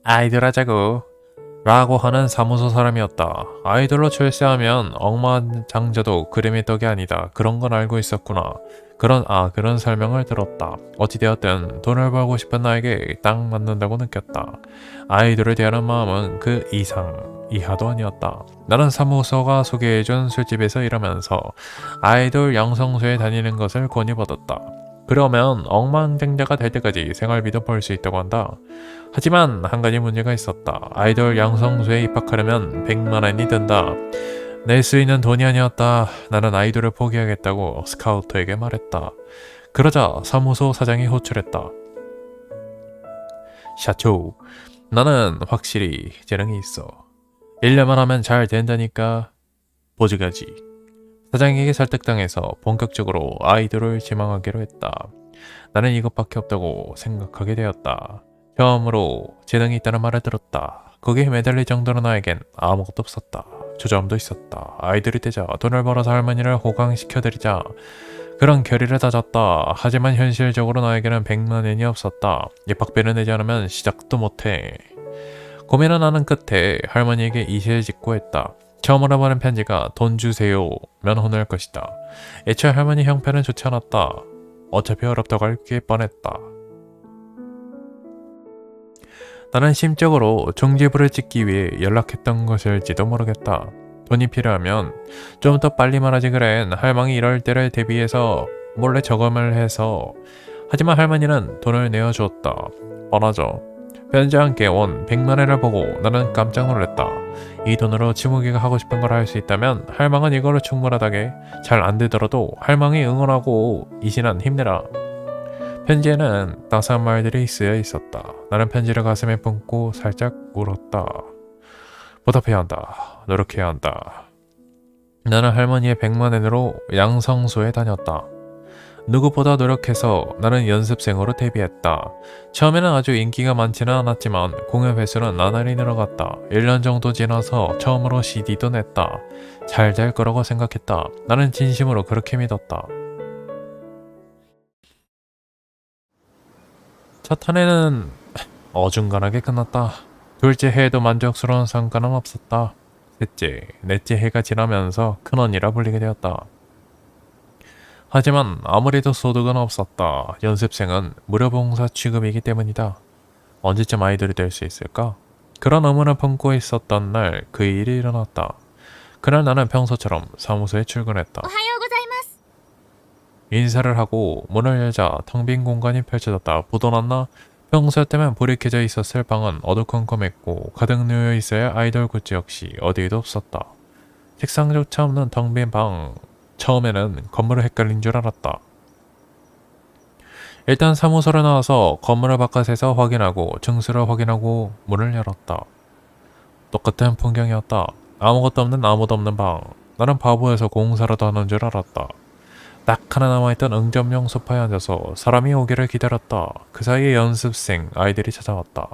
아이돌 하자고 라고 하는 사무소 사람이었다. 아이돌로 출세하면 억만장자도 그림의 떡이 아니다. 그런 건 알고 있었구나. 그런 설명을 들었다. 어찌되었든 돈을 벌고 싶은 나에게 딱 맞는다고 느꼈다. 아이돌을 대하는 마음은 그 이하도 아니었다. 나는 사무소가 소개해준 술집에서 일하면서 아이돌 양성소에 다니는 것을 권유받았다. 그러면 억만장자가 될 때까지 생활비도 벌 수 있다고 한다. 하지만 한 가지 문제가 있었다. 아이돌 양성소에 입학하려면 100만 원이 든다. 낼 수 있는 돈이 아니었다. 나는 아이돌을 포기하겠다고 스카우터에게 말했다. 그러자 사무소 사장이 호출했다. 샤초, 나는 확실히 재능이 있어. 1년만 하면 잘 된다니까. 보직하지. 사장에게 설득당해서 본격적으로 아이돌을 지망하기로 했다. 나는 이것밖에 없다고 생각하게 되었다. 처음으로 재능이 있다는 말을 들었다. 거기에 매달릴 정도로 나에겐 아무것도 없었다. 주저함도 있었다. 아이돌이 되자, 돈을 벌어서 할머니를 호강시켜드리자, 그런 결의를 다졌다. 하지만 현실적으로 나에게는 100만 원이 없었다. 입학비를 내지 않으면 시작도 못해. 고민을 하는 끝에 할머니에게 이시를 짓고 했다. 처음으로 보낸 편지가 돈 주세요면 혼날 것이다. 애초에 할머니 형편은 좋지 않았다. 어차피 어렵다고 할 게 뻔했다. 나는 심적으로 종지부를 찍기 위해 연락했던 것일지도 모르겠다. 돈이 필요하면 좀 더 빨리 말하지 그랬. 할망이 이럴 때를 대비해서 몰래 저금을 해서. 하지만 할머니는 돈을 내어주었다. 뻔하죠. 편지와 함께 온 100만 원을 보고 나는 깜짝 놀랐다. 이 돈으로 지무기가 하고 싶은 걸 할 수 있다면 할망은 이거로 충분하다게. 잘 안 되더라도 할망이 응원하고 이신한 힘내라. 편지에는 따스한 말들이 쓰여 있었다. 나는 편지를 가슴에 품고 살짝 울었다. 보답해야 한다. 노력해야 한다. 나는 할머니의 100만 원으로 양성소에 다녔다. 누구보다 노력해서 나는 연습생으로 데뷔했다. 처음에는 아주 인기가 많지는 않았지만 공연 횟수는 나날이 늘어갔다. 1년 정도 지나서 처음으로 CD도 냈다. 잘 될 거라고 생각했다. 나는 진심으로 그렇게 믿었다. 첫 한 해는 어중간하게 끝났다. 둘째 해에도 만족스러운 성과는 없었다. 셋째, 넷째 해가 지나면서 큰언니라 불리게 되었다. 하지만 아무래도 소득은 없었다. 연습생은 무료봉사 취급이기 때문이다. 언제쯤 아이돌이 될 수 있을까? 그런 의문을 품고 있었던 날 그 일이 일어났다. 그날 나는 평소처럼 사무소에 출근했다. おはようございます. 인사를 하고 문을 열자 텅 빈 공간이 펼쳐졌다. 보도 났나? 평소였다면 불이 켜져 있었을 방은 어두컴컴했고 가득 놓여 있어야 아이돌 굿즈 역시 어디에도 없었다. 책상조차 없는 텅 빈 방. 처음에는 건물을 헷갈린 줄 알았다. 일단 사무소로 나와서 건물을 바깥에서 확인하고 증수를 확인하고 문을 열었다. 똑같은 풍경이었다. 아무것도 없는 방. 나는 바보여서 공사라도 하는 줄 알았다. 딱 하나 남아있던 응접용 소파에 앉아서 사람이 오기를 기다렸다. 그 사이에 연습생 아이들이 찾아왔다.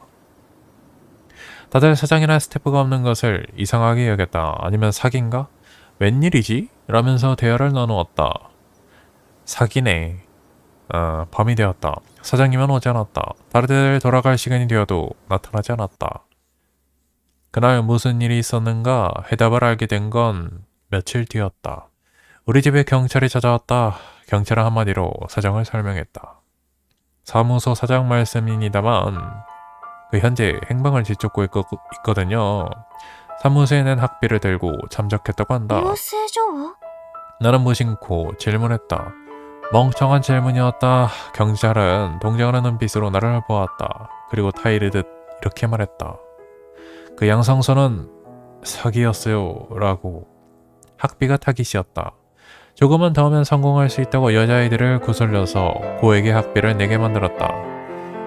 다들 사장이나 스태프가 없는 것을 이상하게 여겼다. 아니면 사기인가? 웬일이지? 라면서 대화를 나누었다. 사기네. 밤이 되었다. 사장님은 오지 않았다. 다들 돌아갈 시간이 되어도 나타나지 않았다. 그날 무슨 일이 있었는가 해답을 알게 된 건 며칠 뒤였다. 우리 집에 경찰이 찾아왔다. 경찰은 한마디로 사정을 설명했다. 사무소 사장 말씀입니다만 그 현재 행방을 뒤쫓고 있거든요. 사무소에 낸 학비를 들고 잠적했다고 한다. 養成所は 나는 무심코 질문했다. 멍청한 질문이었다. 경찰은 동정하는 눈빛으로 나를 보았다. 그리고 타이르듯 이렇게 말했다. 그 양성소는 사기였어요. 라고. 학비가 타깃이었다. 조금만 더 하면 성공할 수 있다고 여자아이들을 구슬려서 고액의 학비를 내게 만들었다.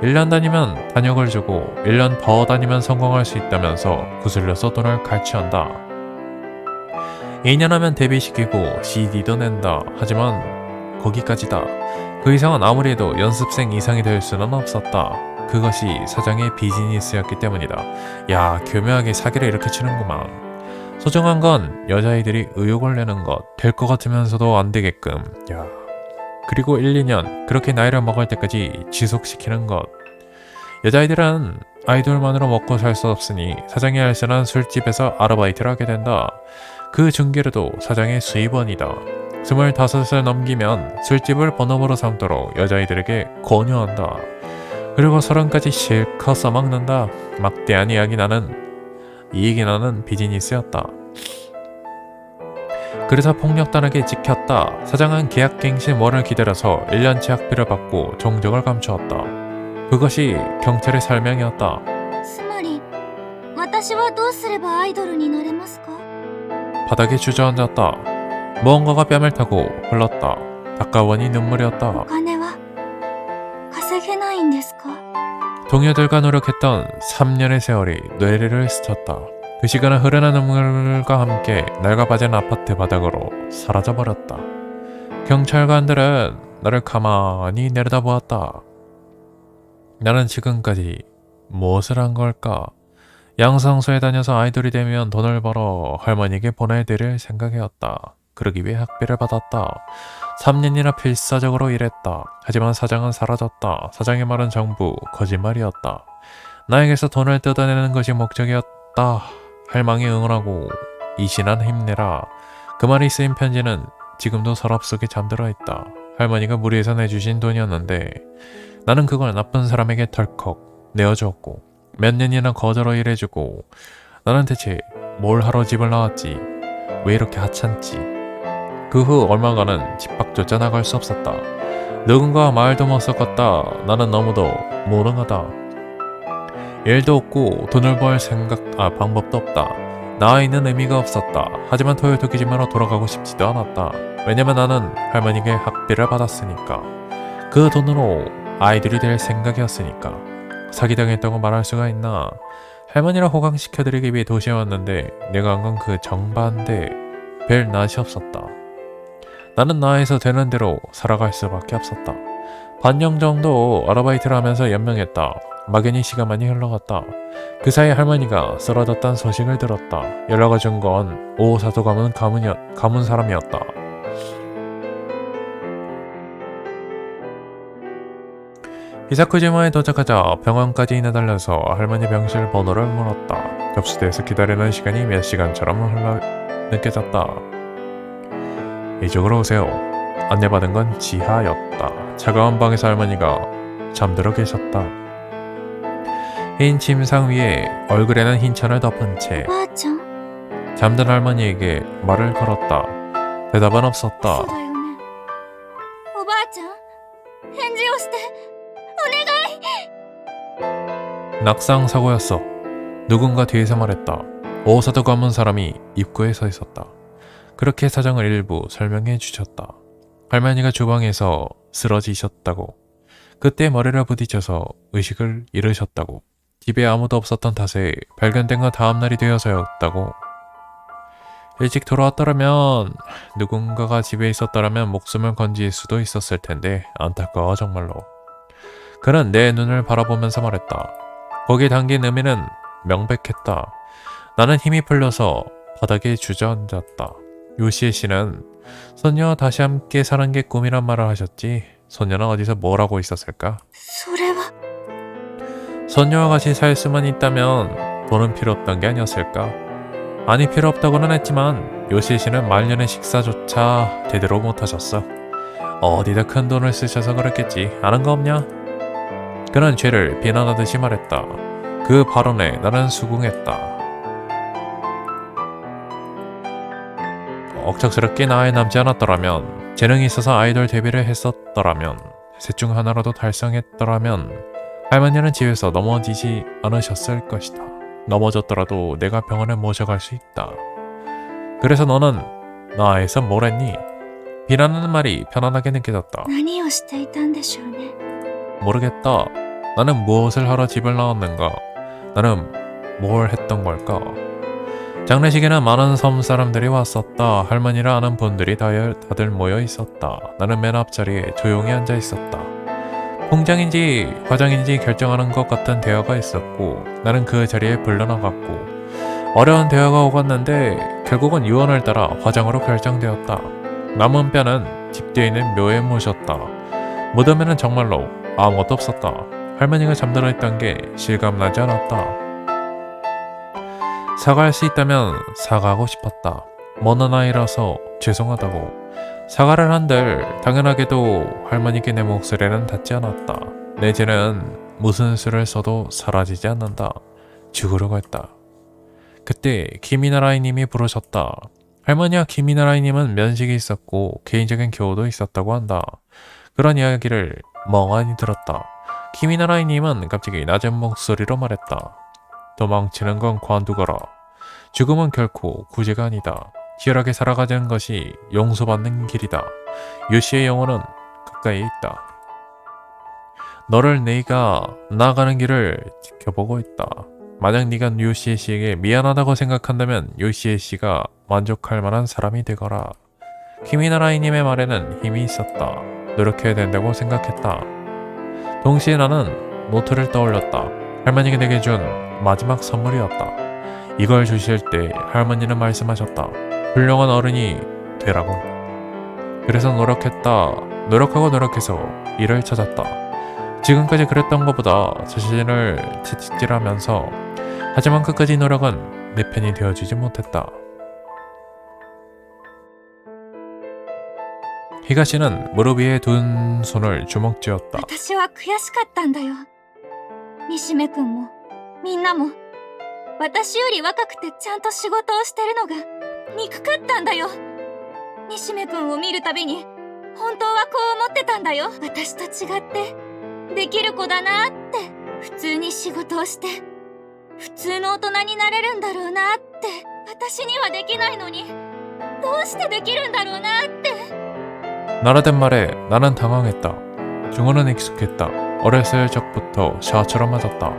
1년 다니면 단역을 주고 1년 더 다니면 성공할 수 있다면서 구슬려서 돈을 갈취한다. 2년 하면 데뷔시키고 CD도 낸다. 하지만 거기까지다. 그 이상은 아무리 해도 연습생 이상이 될 수는 없었다. 그것이 사장의 비즈니스였기 때문이다. 야, 교묘하게 사기를 이렇게 치는구만. 소중한 건 여자아이들이 의욕을 내는 것, 될 것 같으면서도 안 되게끔. 야. 그리고 1, 2년 그렇게 나이를 먹을 때까지 지속시키는 것. 여자아이들은 아이돌만으로 먹고 살 수 없으니 사장이 알선한 술집에서 아르바이트를 하게 된다. 그 중계료도 사장의 수입원이다. 25살 넘기면 술집을 본업으로 삼도록 여자아이들에게 권유한다. 그리고 30까지 실컷 써먹는다. 막대한 이익이 나는 비즈니스였다. 그래서 폭력단에게 찍혔다. 사장은 계약갱신 월을 기다려서 1년치 학비를 받고 종적을 감추었다. 그것이 경찰의 설명이었다. つまり私はどうすればアイドルになれますか 바닥에 주저앉았다. 무언가가 뺨을 타고 흘렀다. 다가오니 눈물이었다. お金は稼げないんですか 동료들과 노력했던 3년의 세월이 뇌리를 스쳤다. 그 시간은 흐르는 눈물과 함께 낡아빠진 아파트 바닥으로 사라져버렸다. 경찰관들은 나를 가만히 내려다보았다. 나는 지금까지 무엇을 한 걸까? 양성소에 다녀서 아이돌이 되면 돈을 벌어 할머니에게 보내드릴 생각이었다. 그러기 위해 학비를 받았다. 3년이나 필사적으로 일했다. 하지만 사장은 사라졌다. 사장의 말은 전부 거짓말이었다. 나에게서 돈을 뜯어내는 것이 목적이었다. 할망에 응원하고 이신한 힘내라. 그 말이 쓰인 편지는 지금도 서랍 속에 잠들어 있다. 할머니가 무리해서 내주신 돈이었는데 나는 그걸 나쁜 사람에게 덜컥 내어주었고 몇 년이나 거저로 일해주고 나는 대체 뭘 하러 집을 나왔지? 왜 이렇게 하찮지? 그 후 얼마간은 집 밖조차 나갈 수 없었다. 누군가와 말도 못 섞었다. 나는 너무도 무능하다. 일도 없고 돈을 벌 방법도 없다. 나이는 의미가 없었다. 하지만 토요토기지마로 돌아가고 싶지도 않았다. 왜냐면 나는 할머니에게 학비를 받았으니까. 그 돈으로 아이들이 될 생각이었으니까. 사기당했다고 말할 수가 있나. 할머니를 호강시켜드리기 위해 도시에 왔는데 내가 한 건 그 정반대. 별 낯이 없었다. 나는 나에서 되는 대로 살아갈 수밖에 없었다. 반년 정도 아르바이트를 하면서 연명했다. 막연히 시간만이 흘러갔다. 그 사이 할머니가 쓰러졌다는 소식을 들었다. 연락을 준 건 오사도 가문 사람이었다. 히사쿠지마에 도착하자 병원까지 내달려서 할머니 병실 번호를 물었다. 접수대에서 기다리는 시간이 몇 시간처럼 느껴졌다. 이쪽으로 오세요. 안내받은 건 지하였다. 차가운 방에서 할머니가 잠들어 계셨다. 흰 침상 위에 얼굴에는 흰 천을 덮은 채 おばあちゃん 잠든 할머니에게 말을 걸었다. 대답은 없었다. そうだよねおばあちゃん返事をしてお願い 낙상 사고였어. 누군가 뒤에서 말했다. 오사도 검은 사람이 입구에 서 있었다. 그렇게 사정을 일부 설명해 주셨다. 할머니가 주방에서 쓰러지셨다고. 그때 머리를 부딪혀서 의식을 잃으셨다고. 집에 아무도 없었던 탓에 발견된 건 다음날이 되어서였다고. 일찍 돌아왔더라면, 누군가가 집에 있었더라면 목숨을 건질 수도 있었을 텐데 안타까워 정말로. 그는 내 눈을 바라보면서 말했다. 거기에 담긴 의미는 명백했다. 나는 힘이 풀려서 바닥에 주저앉았다. 요시에 씨는 소녀와 다시 함께 사는 게 꿈이란 말을 하셨지. 소녀는 어디서 뭘 하고 있었을까? それは 소녀와 같이 살 수만 있다면 돈은 필요 없던 게 아니었을까? 아니 필요 없다고는 했지만 요시에 씨는 말년의 식사조차 제대로 못하셨어. 어디다 큰 돈을 쓰셔서 그랬겠지. 아는 거 없냐? 그는 죄를 비난하듯이 말했다. 그 발언에 나는 수긍했다. 억척스럽게 나에 남지 않았더라면, 재능이 있어서 아이돌 데뷔를 했었더라면, 셋 중 하나라도 달성했더라면 할머니는 집에서 넘어지지 않으셨을 것이다. 넘어졌더라도 내가 병원에 모셔갈 수 있다. 그래서 너는 나에서 뭘 했니? 비난하는 말이 편안하게 느껴졌다. 何をしていたんでしょうね。 모르겠다. 나는 무엇을 하러 집을 나왔는가? 나는 뭘 했던 걸까? 장례식에는 많은 섬 사람들이 왔었다. 할머니를 아는 분들이 다들 모여 있었다. 나는 맨 앞자리에 조용히 앉아 있었다. 공장인지 과장인지 결정하는 것 같은 대화가 있었고 나는 그 자리에 불러나갔고 어려운 대화가 오갔는데 결국은 유언을 따라 과장으로 결정되었다. 남은 뼈는 집 뒤에 있는 묘에 모셨다. 무덤에는 정말로 아무것도 없었다. 할머니가 잠들어 있던 게 실감나지 않았다. 사과할 수 있다면 사과하고 싶었다. 먼 아이라서 죄송하다고. 사과를 한들 당연하게도 할머니께 내 목소리는 닿지 않았다. 내 죄는 무슨 수를 써도 사라지지 않는다. 죽으려고 했다. 그때 김이나라이님이 부르셨다. 할머니와 김이나라이님은 면식이 있었고 개인적인 교우도 있었다고 한다. 그런 이야기를 멍하니 들었다. 김이나라이님은 갑자기 낮은 목소리로 말했다. 도망치는 건 관두거라. 죽음은 결코 구제가 아니다. 치열하게 살아가는 것이 용서받는 길이다. 요시의 영혼은 가까이에 있다. 너를 네가 나아가는 길을 지켜보고 있다. 만약 네가 요시에 씨에게 미안하다고 생각한다면 요시에 씨가 만족할 만한 사람이 되거라. 키미나라이님의 말에는 힘이 있었다. 노력해야 된다고 생각했다. 동시에 나는 노트를 떠올렸다. 할머니가 내게 준 마지막 선물이었다. 이걸 주실 때 할머니는 말씀하셨다. 훌륭한 어른이 되라고. 그래서 노력하고 노력해서 일을 찾았다. 지금까지 그랬던 것보다 자신을 채찍질하면서 하지만 끝까지 노력은 내 편이 되어주지 못했다. 히가시는 무릎 위에 둔 손을 주먹 쥐었다. 私は悔しかったんだよ。西目くんもみんなも私より若くてちゃんと仕事をしてるのが憎かったんだよ。西目くんを見るたびに本当はこう思ってたんだよ。私と違ってできる子だなって。普通に仕事をして普通の大人になれるんだろうなって。私にはできないのにどうしてできるんだろうなって。 나라된 말에 나는 당황했다. 중어는 익숙했다. 어렸을 적부터 샤처럼 맞았다.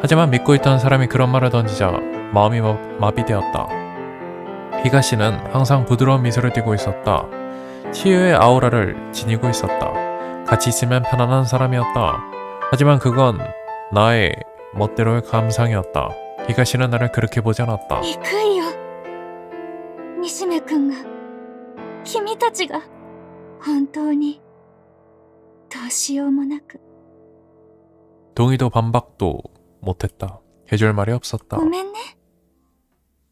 하지만 믿고 있던 사람이 그런 말을 던지자 마음이 마비되었다. 히가시는 항상 부드러운 미소를 띠고 있었다. 치유의 아우라를 지니고 있었다. 같이 있으면 편안한 사람이었다. 하지만 그건 나의 멋대로의 감상이었다. 히가시는 나를 그렇게 보지 않았다. 憎いよ。西目くんが君たちが本当にどうしようもなく 동의도 반박도 못했다. 해줄 말이 없었다. ごめんね。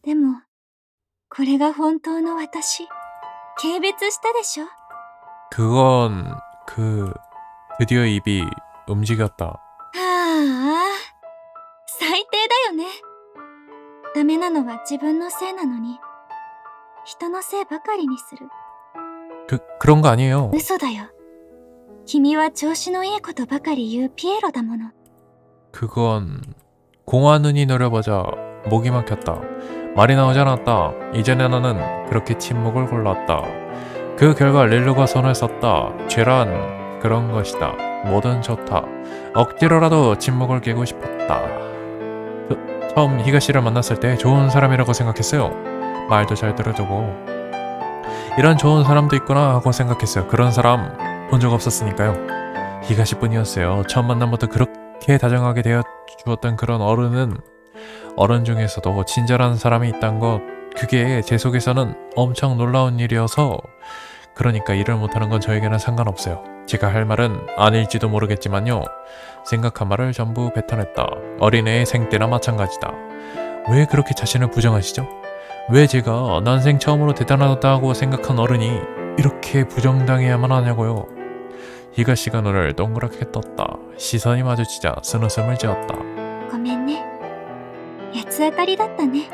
でもこれが本当の私。軽蔑したでしょ。 그건 드디어 입이 움직였다. ああ、最低だよね。ダメなのは自分のせいなのに人のせいばかりにする。 그런 거 아니에요. 嘘だよ。君は調子のいいことばかり言うピエロだもの。 그건 공허한 눈이 노려보자 목이 막혔다. 말이 나오지 않았다. 이전에 나는 그렇게 침묵을 골랐다. 그 결과 릴루가 손을 썼다. 죄란 그런 것이다. 뭐든 좋다. 억지로라도 침묵을 깨고 싶었다. 처음 히가시를 만났을 때 좋은 사람이라고 생각했어요. 말도 잘 들어주고 이런 좋은 사람도 있구나 하고 생각했어요. 그런 사람 본 적 없었으니까요. 히가시뿐이었어요. 처음 만남부터 그렇게 다정하게 대해 주었던 그런 어른은 어른 중에서도 친절한 사람이 있다는 것, 그게 제 속에서는 엄청 놀라운 일이어서, 그러니까 일을 못하는 건 저에게는 상관없어요. 제가 할 말은 아닐지도 모르겠지만요. 생각한 말을 전부 뱉어냈다. 어린애의 생때나 마찬가지다. 왜 그렇게 자신을 부정하시죠? 왜 제가 난생 처음으로 대단하다고 생각한 어른이 이렇게 부정당해야만 하냐고요. 히가시가 눈을 동그랗게 떴다. 시선이 마주치자 쓴웃음을 지었다. ごめんね。八つ当たりだったね。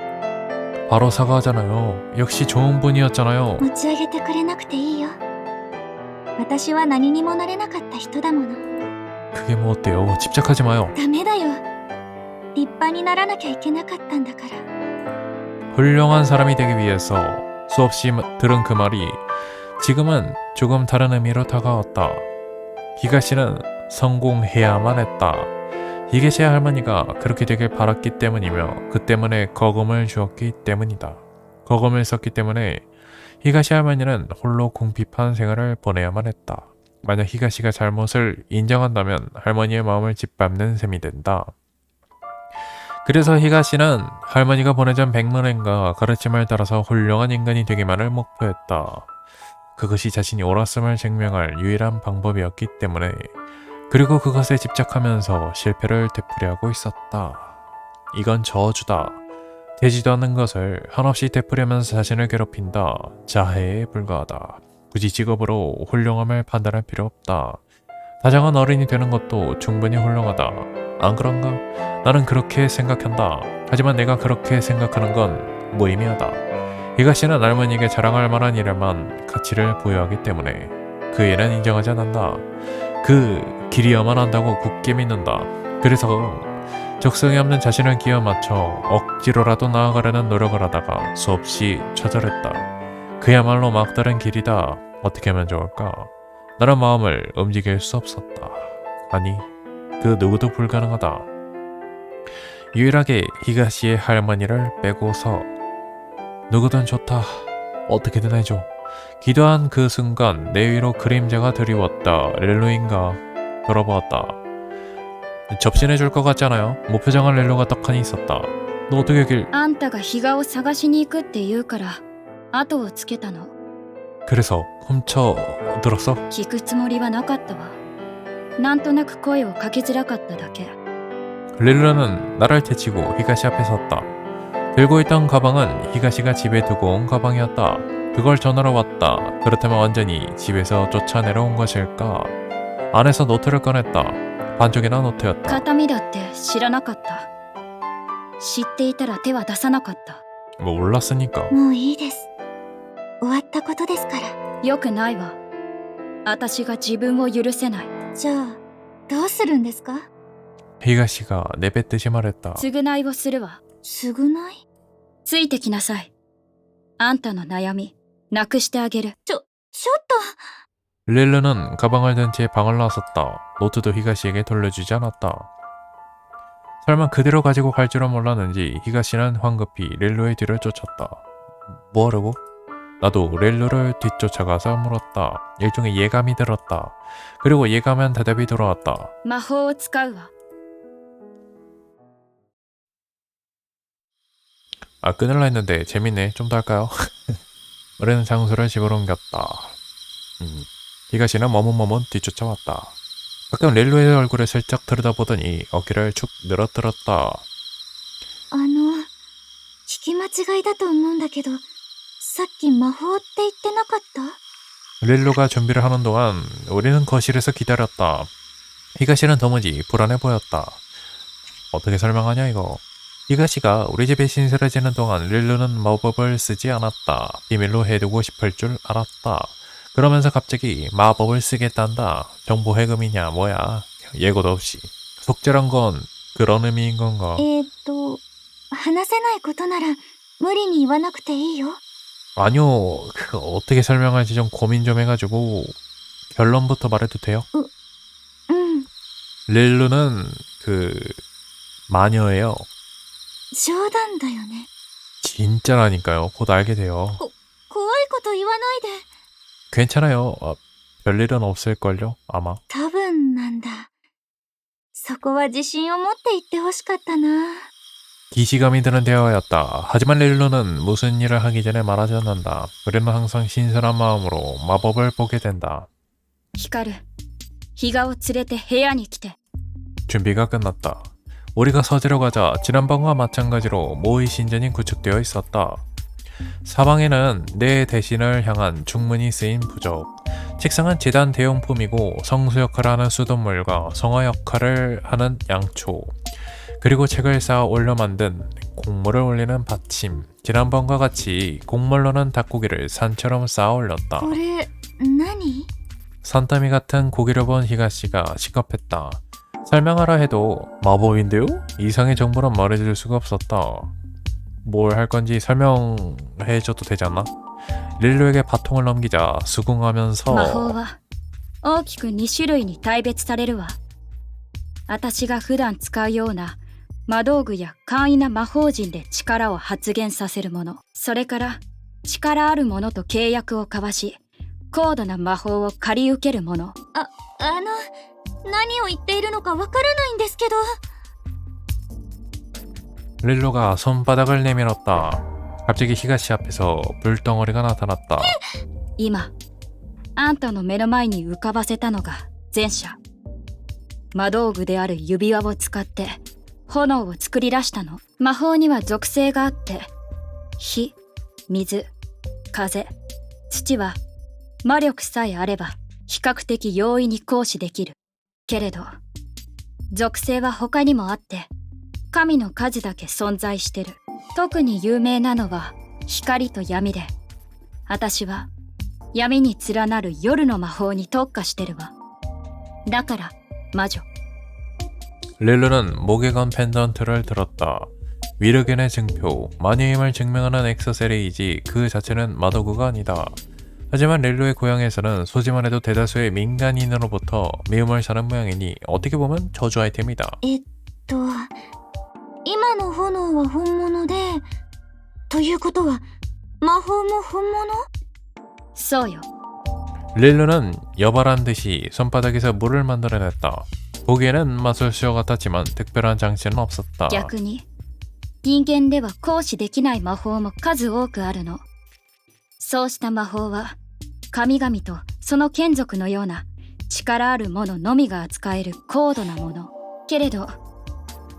바로 사과하잖아요. 역시 좋은 분이었잖아요. 持ち上げてくれなくていいよ。私は何にもなれなかった人だもの。 그게 뭐 어때요? 집착하지 마요. ダメだよ。立派にならなきゃいけなかったんだから。 훌륭한 사람이 되기 위해서 수없이 들은 그 말이 지금은 조금 다른 의미로 다가왔다. 히가시는 성공해야만 했다. 히가시의 할머니가 그렇게 되길 바랐기 때문이며 그 때문에 거금을 주었기 때문이다. 거금을 썼기 때문에 히가시 할머니는 홀로 궁핍한 생활을 보내야만 했다. 만약 히가시가 잘못을 인정한다면 할머니의 마음을 짓밟는 셈이 된다. 그래서 히가시는 할머니가 보내준 백문행과 가르침을 따라서 훌륭한 인간이 되기만을 목표했다. 그것이 자신이 옳았음을 증명할 유일한 방법이었기 때문에, 그리고 그것에 집착하면서 실패를 되풀이하고 있었다. 이건 저주다. 되지도 않는 것을 한없이 되풀이하면서 자신을 괴롭힌다. 자해에 불과하다. 굳이 직업으로 훌륭함을 판단할 필요 없다. 다정한 어른이 되는 것도 충분히 훌륭하다. 안 그런가? 나는 그렇게 생각한다. 하지만 내가 그렇게 생각하는 건 무의미하다. 히가시는 할머니에게 자랑할 만한 일에만 가치를 부여하기 때문에 그 일은 인정하지 않는다. 그 길이어만 한다고 굳게 믿는다. 그래서 적성이 없는 자신을 끼워 맞춰 억지로라도 나아가려는 노력을 하다가 수없이 좌절했다. 그야말로 막다른 길이다. 어떻게 하면 좋을까? 나는 마음을 움직일 수 없었다. 아니, 그 누구도 불가능하다. 유일하게 히가시의 할머니를 빼고서 누구든 좋다. 어떻게든 해줘. 기도한 그 순간 내 위로 그림자가 드리웠다. 렐로인가? 돌아보았다. 접신해줄 것 같잖아요. 무표정한 렐로가 떡하니 있었다. 너 어떻게 길... あんたが比嘉を探しに行くって言うから後をつけたの。 그래서 훔쳐 들었어? 聞くつもりはなかったわ。なんとなく声をかけづらかっただけ。 렐로는 나를 제치고 히가시 앞에 섰다. 들고 있던 가방은 히가시가 집에 두고 온 가방이었다. 그걸 전하러 왔다. 그렇다면 완전히 집에서 쫓아내려 온 것일까? 안에서 노트를 꺼냈다. 반쪽이나 노트였다. 形見だって知らなかった。知っていたら手は出さなかった。 뭐 몰랐으니까. もういいです。終わったことですから。よくないわ。私が自分を許せない。じゃあ、どうするんですか？ 히가시가 내뱉듯이 말했다. 償いをするわ。償い？ついてきなさい。あんたの悩み、なくしてあげる。ちょっと。 렐루는 가방을 든 채 방을 나섰다. 노트도 히가시에게 돌려주지 않았다. 설마 그대로 가지고 갈 줄은 몰랐는지 히가시는 황급히 렐루의 뒤를 쫓았다. 뭐하려고? 나도 렐루를 뒤쫓아가서 물었다. 일종의 예감이 들었다. 그리고 예감한 대답이 돌아왔다. 魔法を使うわ。 아, 끊을라 했는데 재밌네. 좀 더 할까요? 우리는 장소를 집으로 옮겼다. 히가시는 머뭇머뭇 뒤쫓아왔다. 가끔 렐루의 얼굴을 슬쩍 들여다보더니 어깨를 축 늘어뜨렸다. 聞き間違いだと思うんだけど、さっき魔法って言ってなかった？ 렐루가 준비를 하는 동안 우리는 거실에서 기다렸다. 히가시는 도무지 불안해 보였다. 어떻게 설명하냐 이거. 히가시가 우리 집에 신세를 지는 동안 렐루는 마법을 쓰지 않았다. 비밀로 해두고 싶을 줄 알았다. 그러면서 갑자기 마법을 쓰겠단다. 정보 해금이냐 뭐야. 예고도 없이. 속죄란 건 그런 의미인 건가? 話せないことなら無理に言わなくていいよ。 아니요, 어떻게 설명할지 좀 고민 좀 해가지고 결론부터 말해도 돼요? うん。 릴루는 마녀예요. 冗談だよね。 진짜라니까요. 곧 알게 돼요. 怖いこと言わないで。 괜찮아요. 별일은 없을걸요? 아마. 多分なんだ。そこは自信を持って言ってほしかったな。 기시감이 드는 대화였다. 하지만 릴루는 무슨 일을 하기 전에 말하지 않는다. 그리는 항상 신선한 마음으로 마법을 보게 된다. 光る。比嘉を連れて部屋に来て。 준비가 끝났다. 우리가 서재로 가자 지난번과 마찬가지로 모의 신전이 구축되어 있었다. 사방에는 내 대신을 향한 중문이 쓰인 부적, 책상은 재단 대용품이고 성수 역할을 하는 수돗물과 성화 역할을 하는 양초, 그리고 책을 쌓아 올려 만든 곡물을 올리는 받침. 지난번과 같이 곡물로는 닭고기를 산처럼 쌓아 올렸다. これ、何？ 산더미 같은 고기를 본 히가씨가 시겁했다. 설명하라 해도 마법인데요? 이상의 정보는 말해줄 수가 없었다. 뭘 할 건지 설명해줘도 되잖아? 릴루에게 바통을 넘기자 수긍하면서 魔法は大きく2種類に大別されるわ。私が普段使うような魔道具や簡易な魔法陣で力を発現させるもの、それから力あるものと契約を交わし高度な魔法を借り受けるもの。何を言っているのかわからないんですけど。 릴루가 손바닥을 내밀었다. 갑자기 히가시 앞에서 불덩어리가 나타났다. 今あんたの目の前に浮かばせたのが前者。魔道具である指輪を使って炎を作り出したの。魔法には属性があって、火、水、風、土は魔力さえあれば比較的容易に行使できる。けれど属性は他にもあって神の数だけ存在してる。特に有名なのは光と闇で、私は闇に連なる夜の魔法に特化してるわ。だから魔女。 릴루는 목에 건 펜던트를 들었다. 위르겐의 증표, 마녀의 힘을 증명하는 액세서리이지 그 자체는 마도구가 아니다. 하지만 릴루의 고향에서는 소지만 해도 대다수의 민간인으로부터 미움을 사는 모양이니 어떻게 보면 저주 아이템이다. 今の炎は本物で、ということは魔法も本物？そうよ。 릴루는 여발한 듯이 손바닥에서 물을 만들어냈다. 보기에는 마술쇼 같았지만 특별한 장치는 없었다. 逆に人間では行使できない魔法も数多くあるの。そうした魔法は神々とその眷属のような力ある者のみが扱える高度なもの。けれど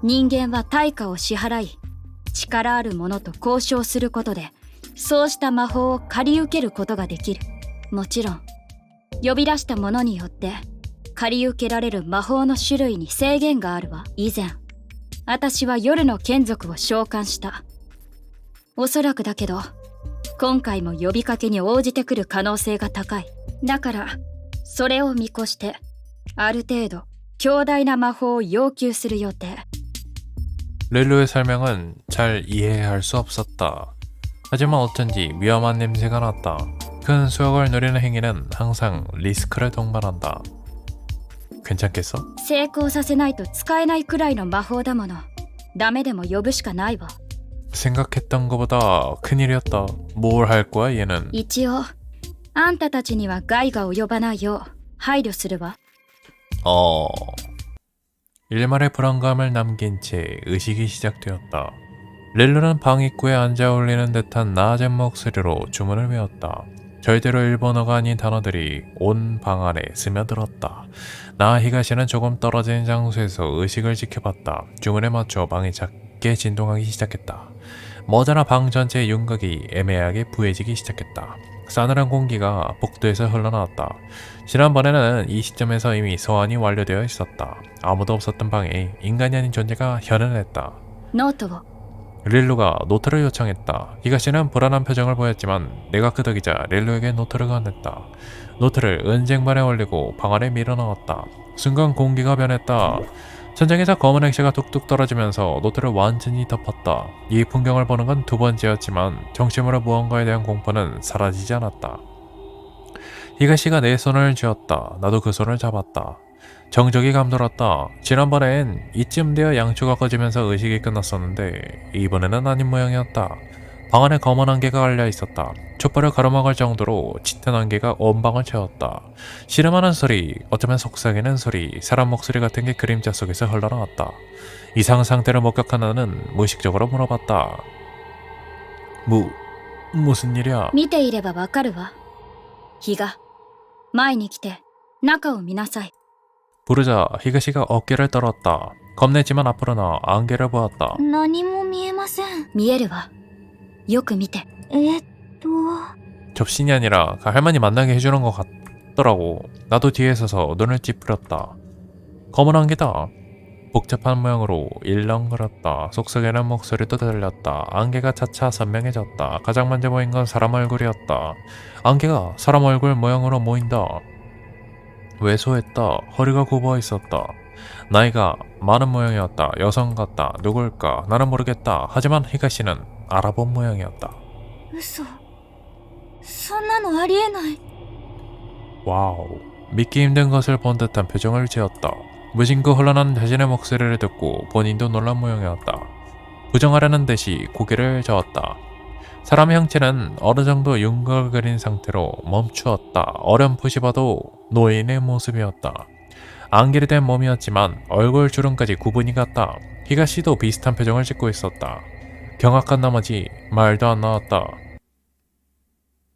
人間は対価を支払い力ある者と交渉することでそうした魔法を借り受けることができる。もちろん呼び出した者によって借り受けられる魔法の種類に制限があるわ。以前私は夜の眷属を召喚した。おそらくだけど今回も呼びかけに応じてくる可能性が高い。だからそれを見越してある程度強大な魔法を要求する予定。 릴루의 설명은 잘 이해할 수 없었다. 하지만 어쩐지 위험한 냄새가 났다. 큰 수확을 누리는 행위는 항상 리스크를 동반한다. 괜찮겠어? 成功させないと使えないくらいの魔法だもの。ダメでも呼ぶしかないわ。 생각했던 것보다 큰일이었다. 뭘 할 거야 얘는? 一応あんたたちには害が及ばないよう配慮するわ。 일말의 불안감을 남긴 채 의식이 시작되었다. 릴루는 방 입구에 앉아 울리는 듯한 낮은 목소리로 주문을 외웠다. 절대로 일본어가 아닌 단어들이 온 방 안에 스며들었다. 나 히가시는 조금 떨어진 장소에서 의식을 지켜봤다. 주문에 맞춰 방이 작게 진동하기 시작했다. 머지나 방 전체의 윤곽이 애매하게 부해지기 시작했다. 싸늘한 공기가 복도에서 흘러나왔다. 지난번에는 이 시점에서 이미 소환이 완료되어 있었다. 아무도 없었던 방에 인간이 아닌 존재가 현현했다. ノートを。 릴루가 노트를 요청했다. 히가시는 불안한 표정을 보였지만 내가 끄덕이자 릴루에게 노트를 건넸다. 노트를 은쟁반에 올리고 방 안에 밀어넣었다. 순간 공기가 변했다. 천장에서 검은 액체가 뚝뚝 떨어지면서 노트를 완전히 덮었다. 이 풍경을 보는 건 두 번째였지만 정심으로 무언가에 대한 공포는 사라지지 않았다. 히가시가 내 손을 쥐었다. 나도 그 손을 잡았다. 정적이 감돌았다. 지난번엔 이쯤 되어 양초가 꺼지면서 의식이 끝났었는데 이번에는 아닌 모양이었다. 방 안에 검은 안개가 깔려 있었다. 촛불을 가로막을 정도로 짙은 안개가 온 방을 채웠다. 씨름하는 소리, 어쩌면 속삭이는 소리, 사람 목소리 같은 게 그림자 속에서 흘러나왔다. 이상 상태를 목격한 나는 무의식적으로 물어봤다. 무슨 일이야? 見ていればわかるわ。日が前に来て中を見なさい。 부르자 히가시가 어깨를 떨었다. 겁냈지만 앞으로 나 안개를 보았다. 何も見えません。見えるわ。よく見て。 접신이 아니라 할머니 만나게 해주는 것 같더라고. 나도 뒤에 서서 눈을 찌푸렸다. 검은 안개다. 복잡한 모양으로 일렁거렸다. 속삭이는 목소리도 들렸다. 안개가 차차 선명해졌다. 가장 먼저 보인 건 사람 얼굴이었다. 안개가 사람 얼굴 모양으로 모인다. 왜소했다. 허리가 굽어 있었다. 나이가 많은 모양이었다. 여성 같다. 누굴까? 나는 모르겠다. 하지만 히가시는 알아본 모양이었다. 嘘。そんなのありえない。 와우. 믿기 힘든 것을 본 듯한 표정을 지었다. 무심코 흘러난 자신의 목소리를 듣고 본인도 놀란 모양이었다. 부정하려는 듯이 고개를 저었다. 사람의 형체는 어느 정도 윤곽을 그린 상태로 멈추었다. 어렴풋이 봐도 노인의 모습이었다. 안개를 댄 몸이었지만 얼굴 주름까지 구분이 갔다. 히가시도 비슷한 표정을 짓고 있었다. 경악한 나머지 말도 안 나왔다.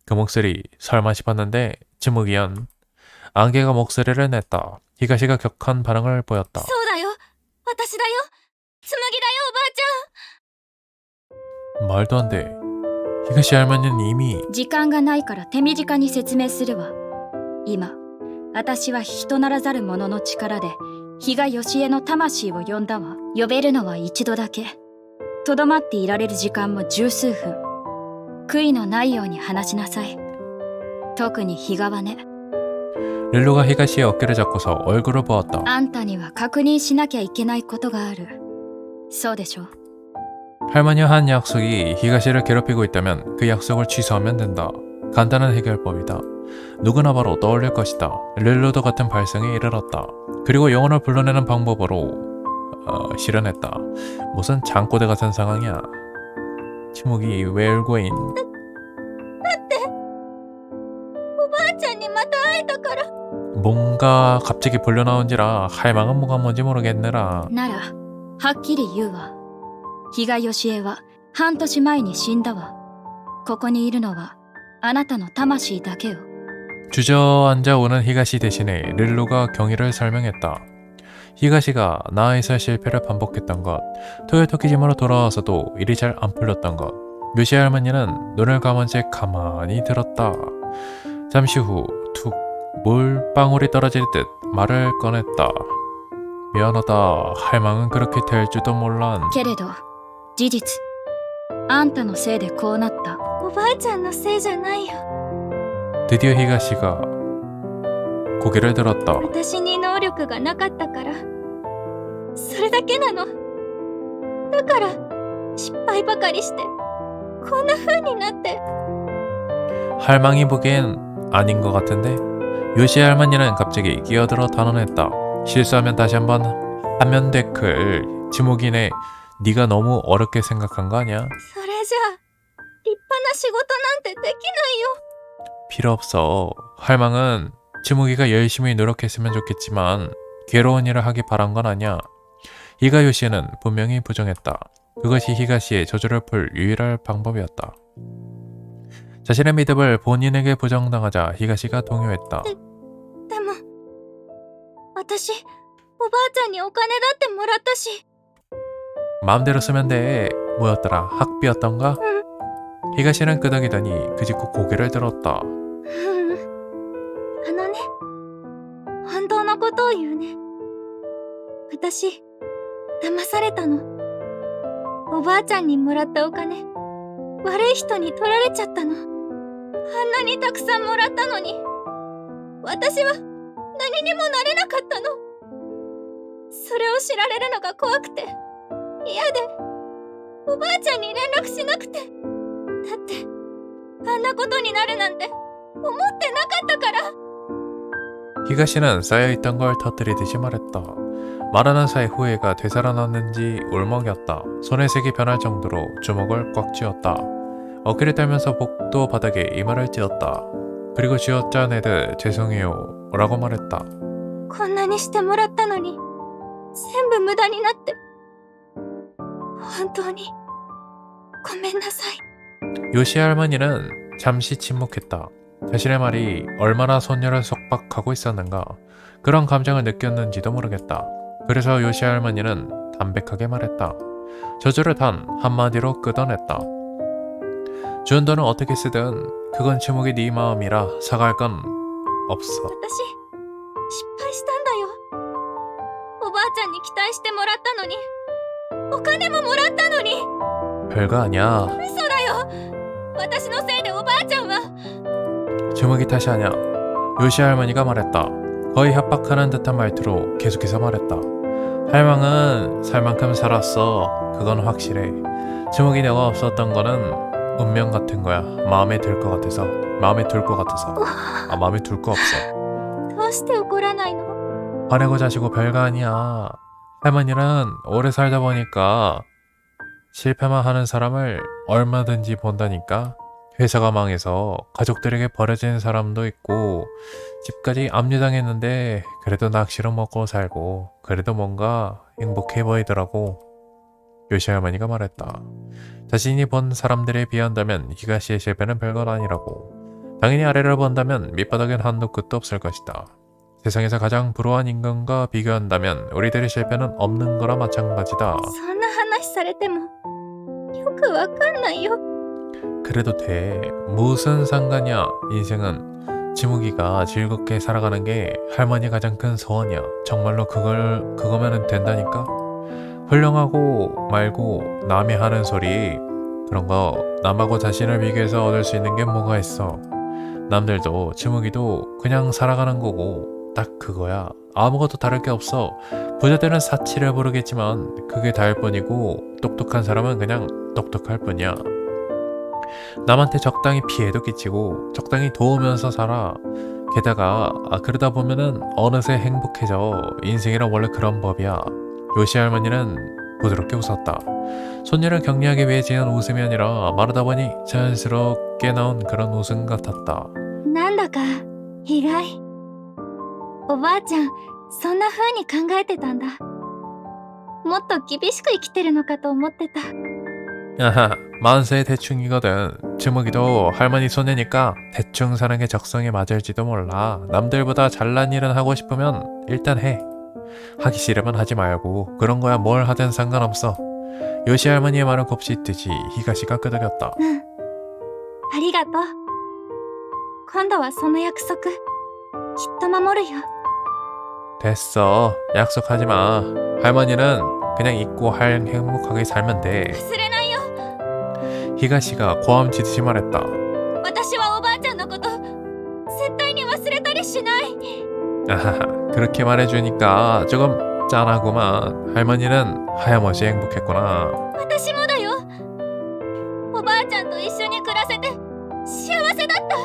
그 목소리 설마 싶었는데 지무기연 안개가 목소리를 냈다. 히가시가 격한 반응을 보였다. そうだよ。私だよ。紬だよ、おばあちゃん。 말도 안 돼. 히가시 할머니는 이미 時間がないから手短に説明するわ。今、私は人ならざる者の力で比嘉義恵の魂を呼んだわ。呼べるのは一度だけ。とどまっていられる時間も十数分。悔いのないように話しなさい。特に比嘉はね。 릴루가 히가시의 어깨를 잡고서 얼굴을 보았다. あんたには確認しなきゃいけないことがある。そうでしょ。 할머니와 한 약속이 히가시를 괴롭히고 있다면 그 약속을 취소하면 된다. 간단한 해결법이다. 누구나 바로 떠올릴 것이다. 릴루도 같은 발성에 이르렀다. 그리고 영혼을 불러내는 방법으로 실현했다. 무슨 장꼬대 같은 상황이야. 치묵이 왜 울고 있? おばあちゃんにまた会えたから。 뭔가 갑자기 불려나온지라 할망은 뭐가 뭔지 모르겠느라. なら、はっきり言うわ。比嘉義恵は半年前に死んだわ。ここにいるのはあなたの魂だけよ。 주저앉아 오는 히가시 대신에 릴루가 경위를 설명했다. 히가시가 나아에서 실패를 반복했던 것, 토요토키지마로 돌아와서도 일이 잘 안 풀렸던 것. 요시 할머니는 눈을 감은 채 가만히 들었다. 잠시 후 툭 물방울이 떨어질 듯 말을 꺼냈다. 미안하다. 할망은 그렇게 될 줄도 몰란. けれど、事実。あんたのせいでこうなった。おばあちゃんのせいじゃないよ。 드디어 히가시가 고개를 들었다. 私に能力がなかったから。それだけなの。だから失敗ばかりしてこんな風になって。 할망이 보기엔 아닌 것 같은데 요시 할머니는 갑자기 끼어들어 단언했다. 실수하면 다시 한번 하면 데클. 지목이네. 네가 너무 어렵게 생각한 거 아니야? それじゃあ立派な仕事なんてできないよ。 필요 없어. 할망은 지목이가 열심히 노력했으면 좋겠지만 괴로운 일을 하기 바란 건 아니야. 히가요시는 분명히 부정했다. 그것이 히가시의 저주를 풀 유일한 방법이었다. 자신의 믿음을 본인에게 부정당하자 히가시가 동요했다. でも私おばあちゃんにお金だってもらったし。 마음대로 쓰면 돼. 뭐였더라? 학비였던가? 히가시는 끄덕이더니 그 직후 고개를 들었다. あのね、本当のことを言うね。私騙されたの。おばあちゃんにもらったお金悪い人に取られちゃったの。あんなにたくさんもらったのに私は何にもなれなかったの。それを知られるのが怖くて嫌で、おばあちゃんに連絡しなくて。だってあんなことになるなんて思ってなかったから。 히가시는 쌓여있던 걸 터뜨리듯이 말했다. 말하는 사이 후회가 되살아났는지 울먹였다. 손의 색이 변할 정도로 주먹을 꽉 쥐었다. 어깨를 떨면서 복도 바닥에 이마를 찧었다. 그리고 쥐어짜내듯 죄송해요 라고 말했다. こんなにしてもらったのに全部無駄になって、本当にごめんなさい。 요시 할머니는 잠시 침묵했다. 자신의 말이 얼마나 손녀를 속박하고 있었는가, 그런 감정을 느꼈는지도 모르겠다. 그래서 요시 할머니는 담백하게 말했다. 저주를 단 한마디로 끊어냈다. 준 돈은 어떻게 쓰든 그건 치목이 네 마음이라 사과할 건 없어. 私失敗したんだよ。おばあちゃんに期待してもらったのに、お金ももらったのに。 별거 아니야. 嘘だよ。私のせいでおばあちゃんは。 주먹이 탓이 아니야. 요시 할머니가 말했다. 거의 협박하는 듯한 말투로 계속해서 말했다. 할망은 살 만큼 살았어. 그건 확실해. 주먹이 내가 없었던 거는 운명 같은 거야. 마음에 들 것 같아서. 마음에 둘 것 같아서. 마음에 둘 거 없어. どうして怒らないの？ 화내고 자시고 별거 아니야. 할머니는 오래 살다 보니까 실패만 하는 사람을 얼마든지 본다니까. 회사가 망해서 가족들에게 버려진 사람도 있고, 집까지 압류당했는데 그래도 낚시로 먹고 살고, 그래도 뭔가 행복해 보이더라고. 요시 할머니가 말했다. 자신이 본 사람들에 비한다면 히가시의 실패는 별것 아니라고. 당연히 아래를 본다면 밑바닥엔 한도 끝도 없을 것이다. 세상에서 가장 불우한 인간과 비교한다면 우리들의 실패는 없는 거나 마찬가지다. そんな話されてもよくわかんないよ。 그래도 돼. 무슨 상관이야. 인생은 지무기가 즐겁게 살아가는 게 할머니 가장 큰 소원이야. 정말로 그거면 된다니까. 훌륭하고 말고 남이 하는 소리, 그런 거 남하고 자신을 비교해서 얻을 수 있는 게 뭐가 있어. 남들도 지무기도 그냥 살아가는 거고 딱 그거야. 아무것도 다를 게 없어. 부자들은 사치를 부르겠지만 그게 다일 뿐이고, 똑똑한 사람은 그냥 똑똑할 뿐이야. 남한테 적당히 피해도 끼치고 적당히 도우면서 살아. 게다가 그러다 보면은 어느새 행복해져. 인생이란 원래 그런 법이야. 요시 할머니는 부드럽게 웃었다. 손녀를 격려하기 위해 지은 웃음이 아니라 말하다 보니 자연스럽게 나온 그런 웃음 같았다. なんだか意外。おばあちゃんそんな風に考えてたんだ。もっと厳しく生きてるのかと思ってた。 아하, 만세의 대충이거든. 주먹이도 할머니 손녀니까 대충 사는 게 적성에 맞을지도 몰라. 남들보다 잘난 일은 하고 싶으면 일단 해. 하기 싫으면 하지 말고, 그런 거야 뭘 하든 상관없어. 요시 할머니의 말은 곱씹듯이 히가시가 끄덕였다. ありがとう。今度はその約束きっと守るよ。 됐어. 약속하지 마. 할머니는 그냥 잊고 행복하게 살면 돼. 忘れないよ。 히가시가 고함치듯이 말했다. 私はおばあちゃんのこと絶対に忘れたりしない。 아하하, 그렇게 말해주니까 조금 짠하구만. 할머니는 하염없이 행복했구나. 私もだよ。おばあちゃんと一緒に暮らせて幸せだった。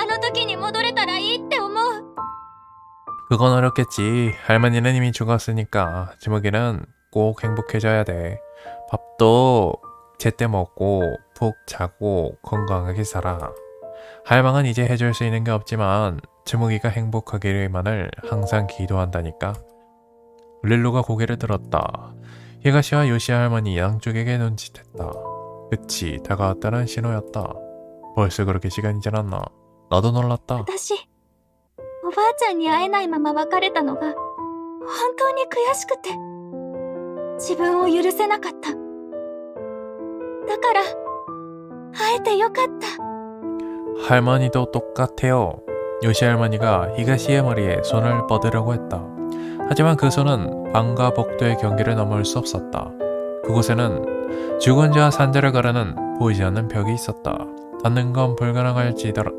あの時に戻れたらいいって思う。 그건 어렵겠지. 할머니는 이미 죽었으니까. 지목이는 꼭 행복해져야 돼. 밥도 제때 먹고 푹 자고 건강하게 살아. 할망은 이제 해줄 수 있는 게 없지만 지목이가 행복하기만을 항상 기도한다니까. 릴로가 고개를 들었다. 히가시와 요시 할머니 양쪽에게 눈짓했다. 끝이 다가왔다는 신호였다. 벌써 그렇게 시간이 지났나? 나도 놀랐다. 私おばあちゃんに会えないまま別れたのが本当に悔しくて自分を許せなかった。だから会えてよかった。 할머니도 똑같아요. 요시 할머니가 히가시의 머리에 손을 뻗으려고 했다. 하지만 그 손은 방과 복도의 경계를 넘을 수 없었다. 그곳에는 죽은 자와 산자를 가르는 보이지 않는 벽이 있었다. 닿는 건 불가능할지라도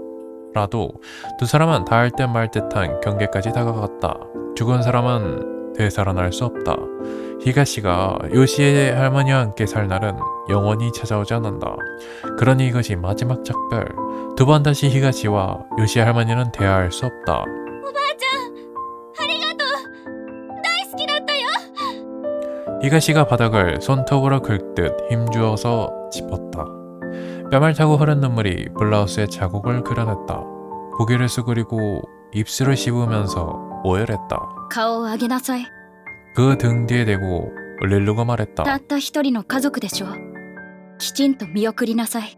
두 사람은 닿을 듯 말 듯한 경계까지 다가갔다. 죽은 사람은 되살아날 수 없다. 히가시가 요시의 할머니와 함께 살 날은 영원히 찾아오지 않는다. 그러니 이것이 마지막 작별. 두 번 다시 히가시와 요시 할머니는 대화할 수 없다. おばあちゃん、ありがとう。大好きだったよ。 히가시가 바닥을 손톱으로 긁듯 힘주어서 짚었다. 뺨을 타고 흐른 눈물이 블라우스에 자국을 그려냈다. 고개를 수그리고 입술을 씹으면서 오열했다. 顔を上げなさい。 그 등 뒤에 대고 릴루가 말했다. たった一人の家族でしょ。きちんと見送りなさい。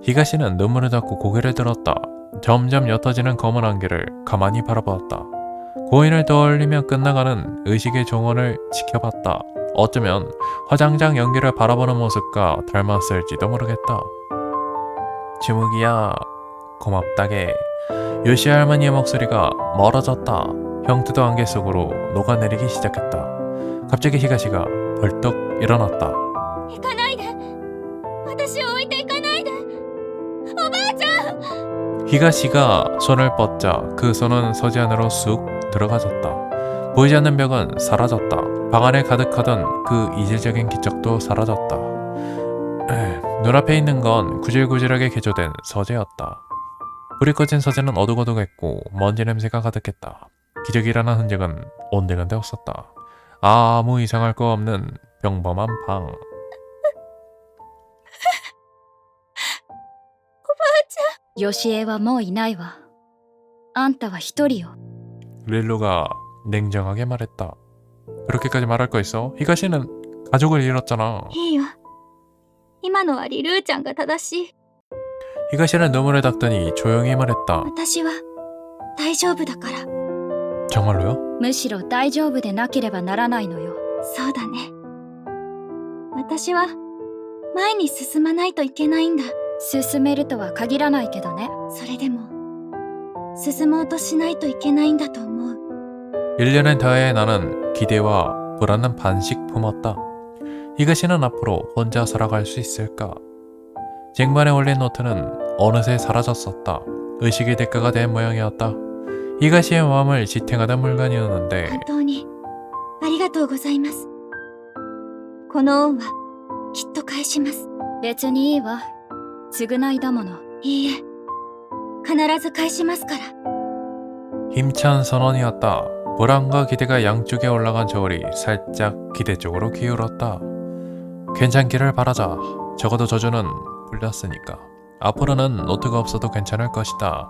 히가시는 눈물을 닦고 고개를 들었다. 점점 옅어지는 검은 안개를 가만히 바라보았다. 고인을 떠올리며 끝나가는 의식의 종언을 지켜봤다. 어쩌면 화장장 연기를 바라보는 모습과 닮았을지도 모르겠다. 지묵이야, 고맙다게. 요시 할머니의 목소리가 멀어졌다. 형태도 안개 속으로 녹아내리기 시작했다. 갑자기 히가시가 벌떡 일어났다. 行かないで。私を置いていかないで。おばあちゃん。 히가시가 손을 뻗자 그 손은 서지 안으로 쑥 들어가졌다. 보이지 않는 벽은 사라졌다. 방 안에 가득하던 그 이질적인 기척도 사라졌다. 눈앞에 있는 건 구질구질하게 개조된 서재였다. 불이 꺼진 서재는 어둑어둑했고 먼지 냄새가 가득했다. 기적이라는 흔적은 온데간데 없었다. 아무 이상할 거 없는 평범한 방. ヨシエはもういないわ。あんたは一人よ。 릴루가 냉정하게 말했다. 그렇게까지 말할 거 있어? 히가시는 가족을 잃었잖아. いいよ。今のはリルーちゃんが正しい。 히가시는 눈물을 닦더니 조용히 말했다. 私は大丈夫だから。 정말로요? むしろ大丈夫でなければならないのよ。そうだね。私は前に進まないといけないんだ。進めるとは限らないけどね。それでも進もうとしないといけないんだと思う。 1년을 다해 나는 기대와 불안은 반씩 품었다. 히가시는 앞으로 혼자 살아갈 수 있을까? 쟁반에 올린 노트는 어느새 사라졌었다. 의식의 대가가 된 모양이었다. 히가시의 마음을 지탱하던 물건이었는데 本当にありがとうございます。この恩はきっと返します。別にいいわ。償いだもの。いいえ、必ず返しますから。 힘찬 선언이었다. 불안과 기대가 양쪽에 올라간 저울이 살짝 기대 쪽으로 기울었다. 괜찮기를 바라자. 적어도 저주는 풀렸으니까. 앞으로는 노트가 없어도 괜찮을 것이다.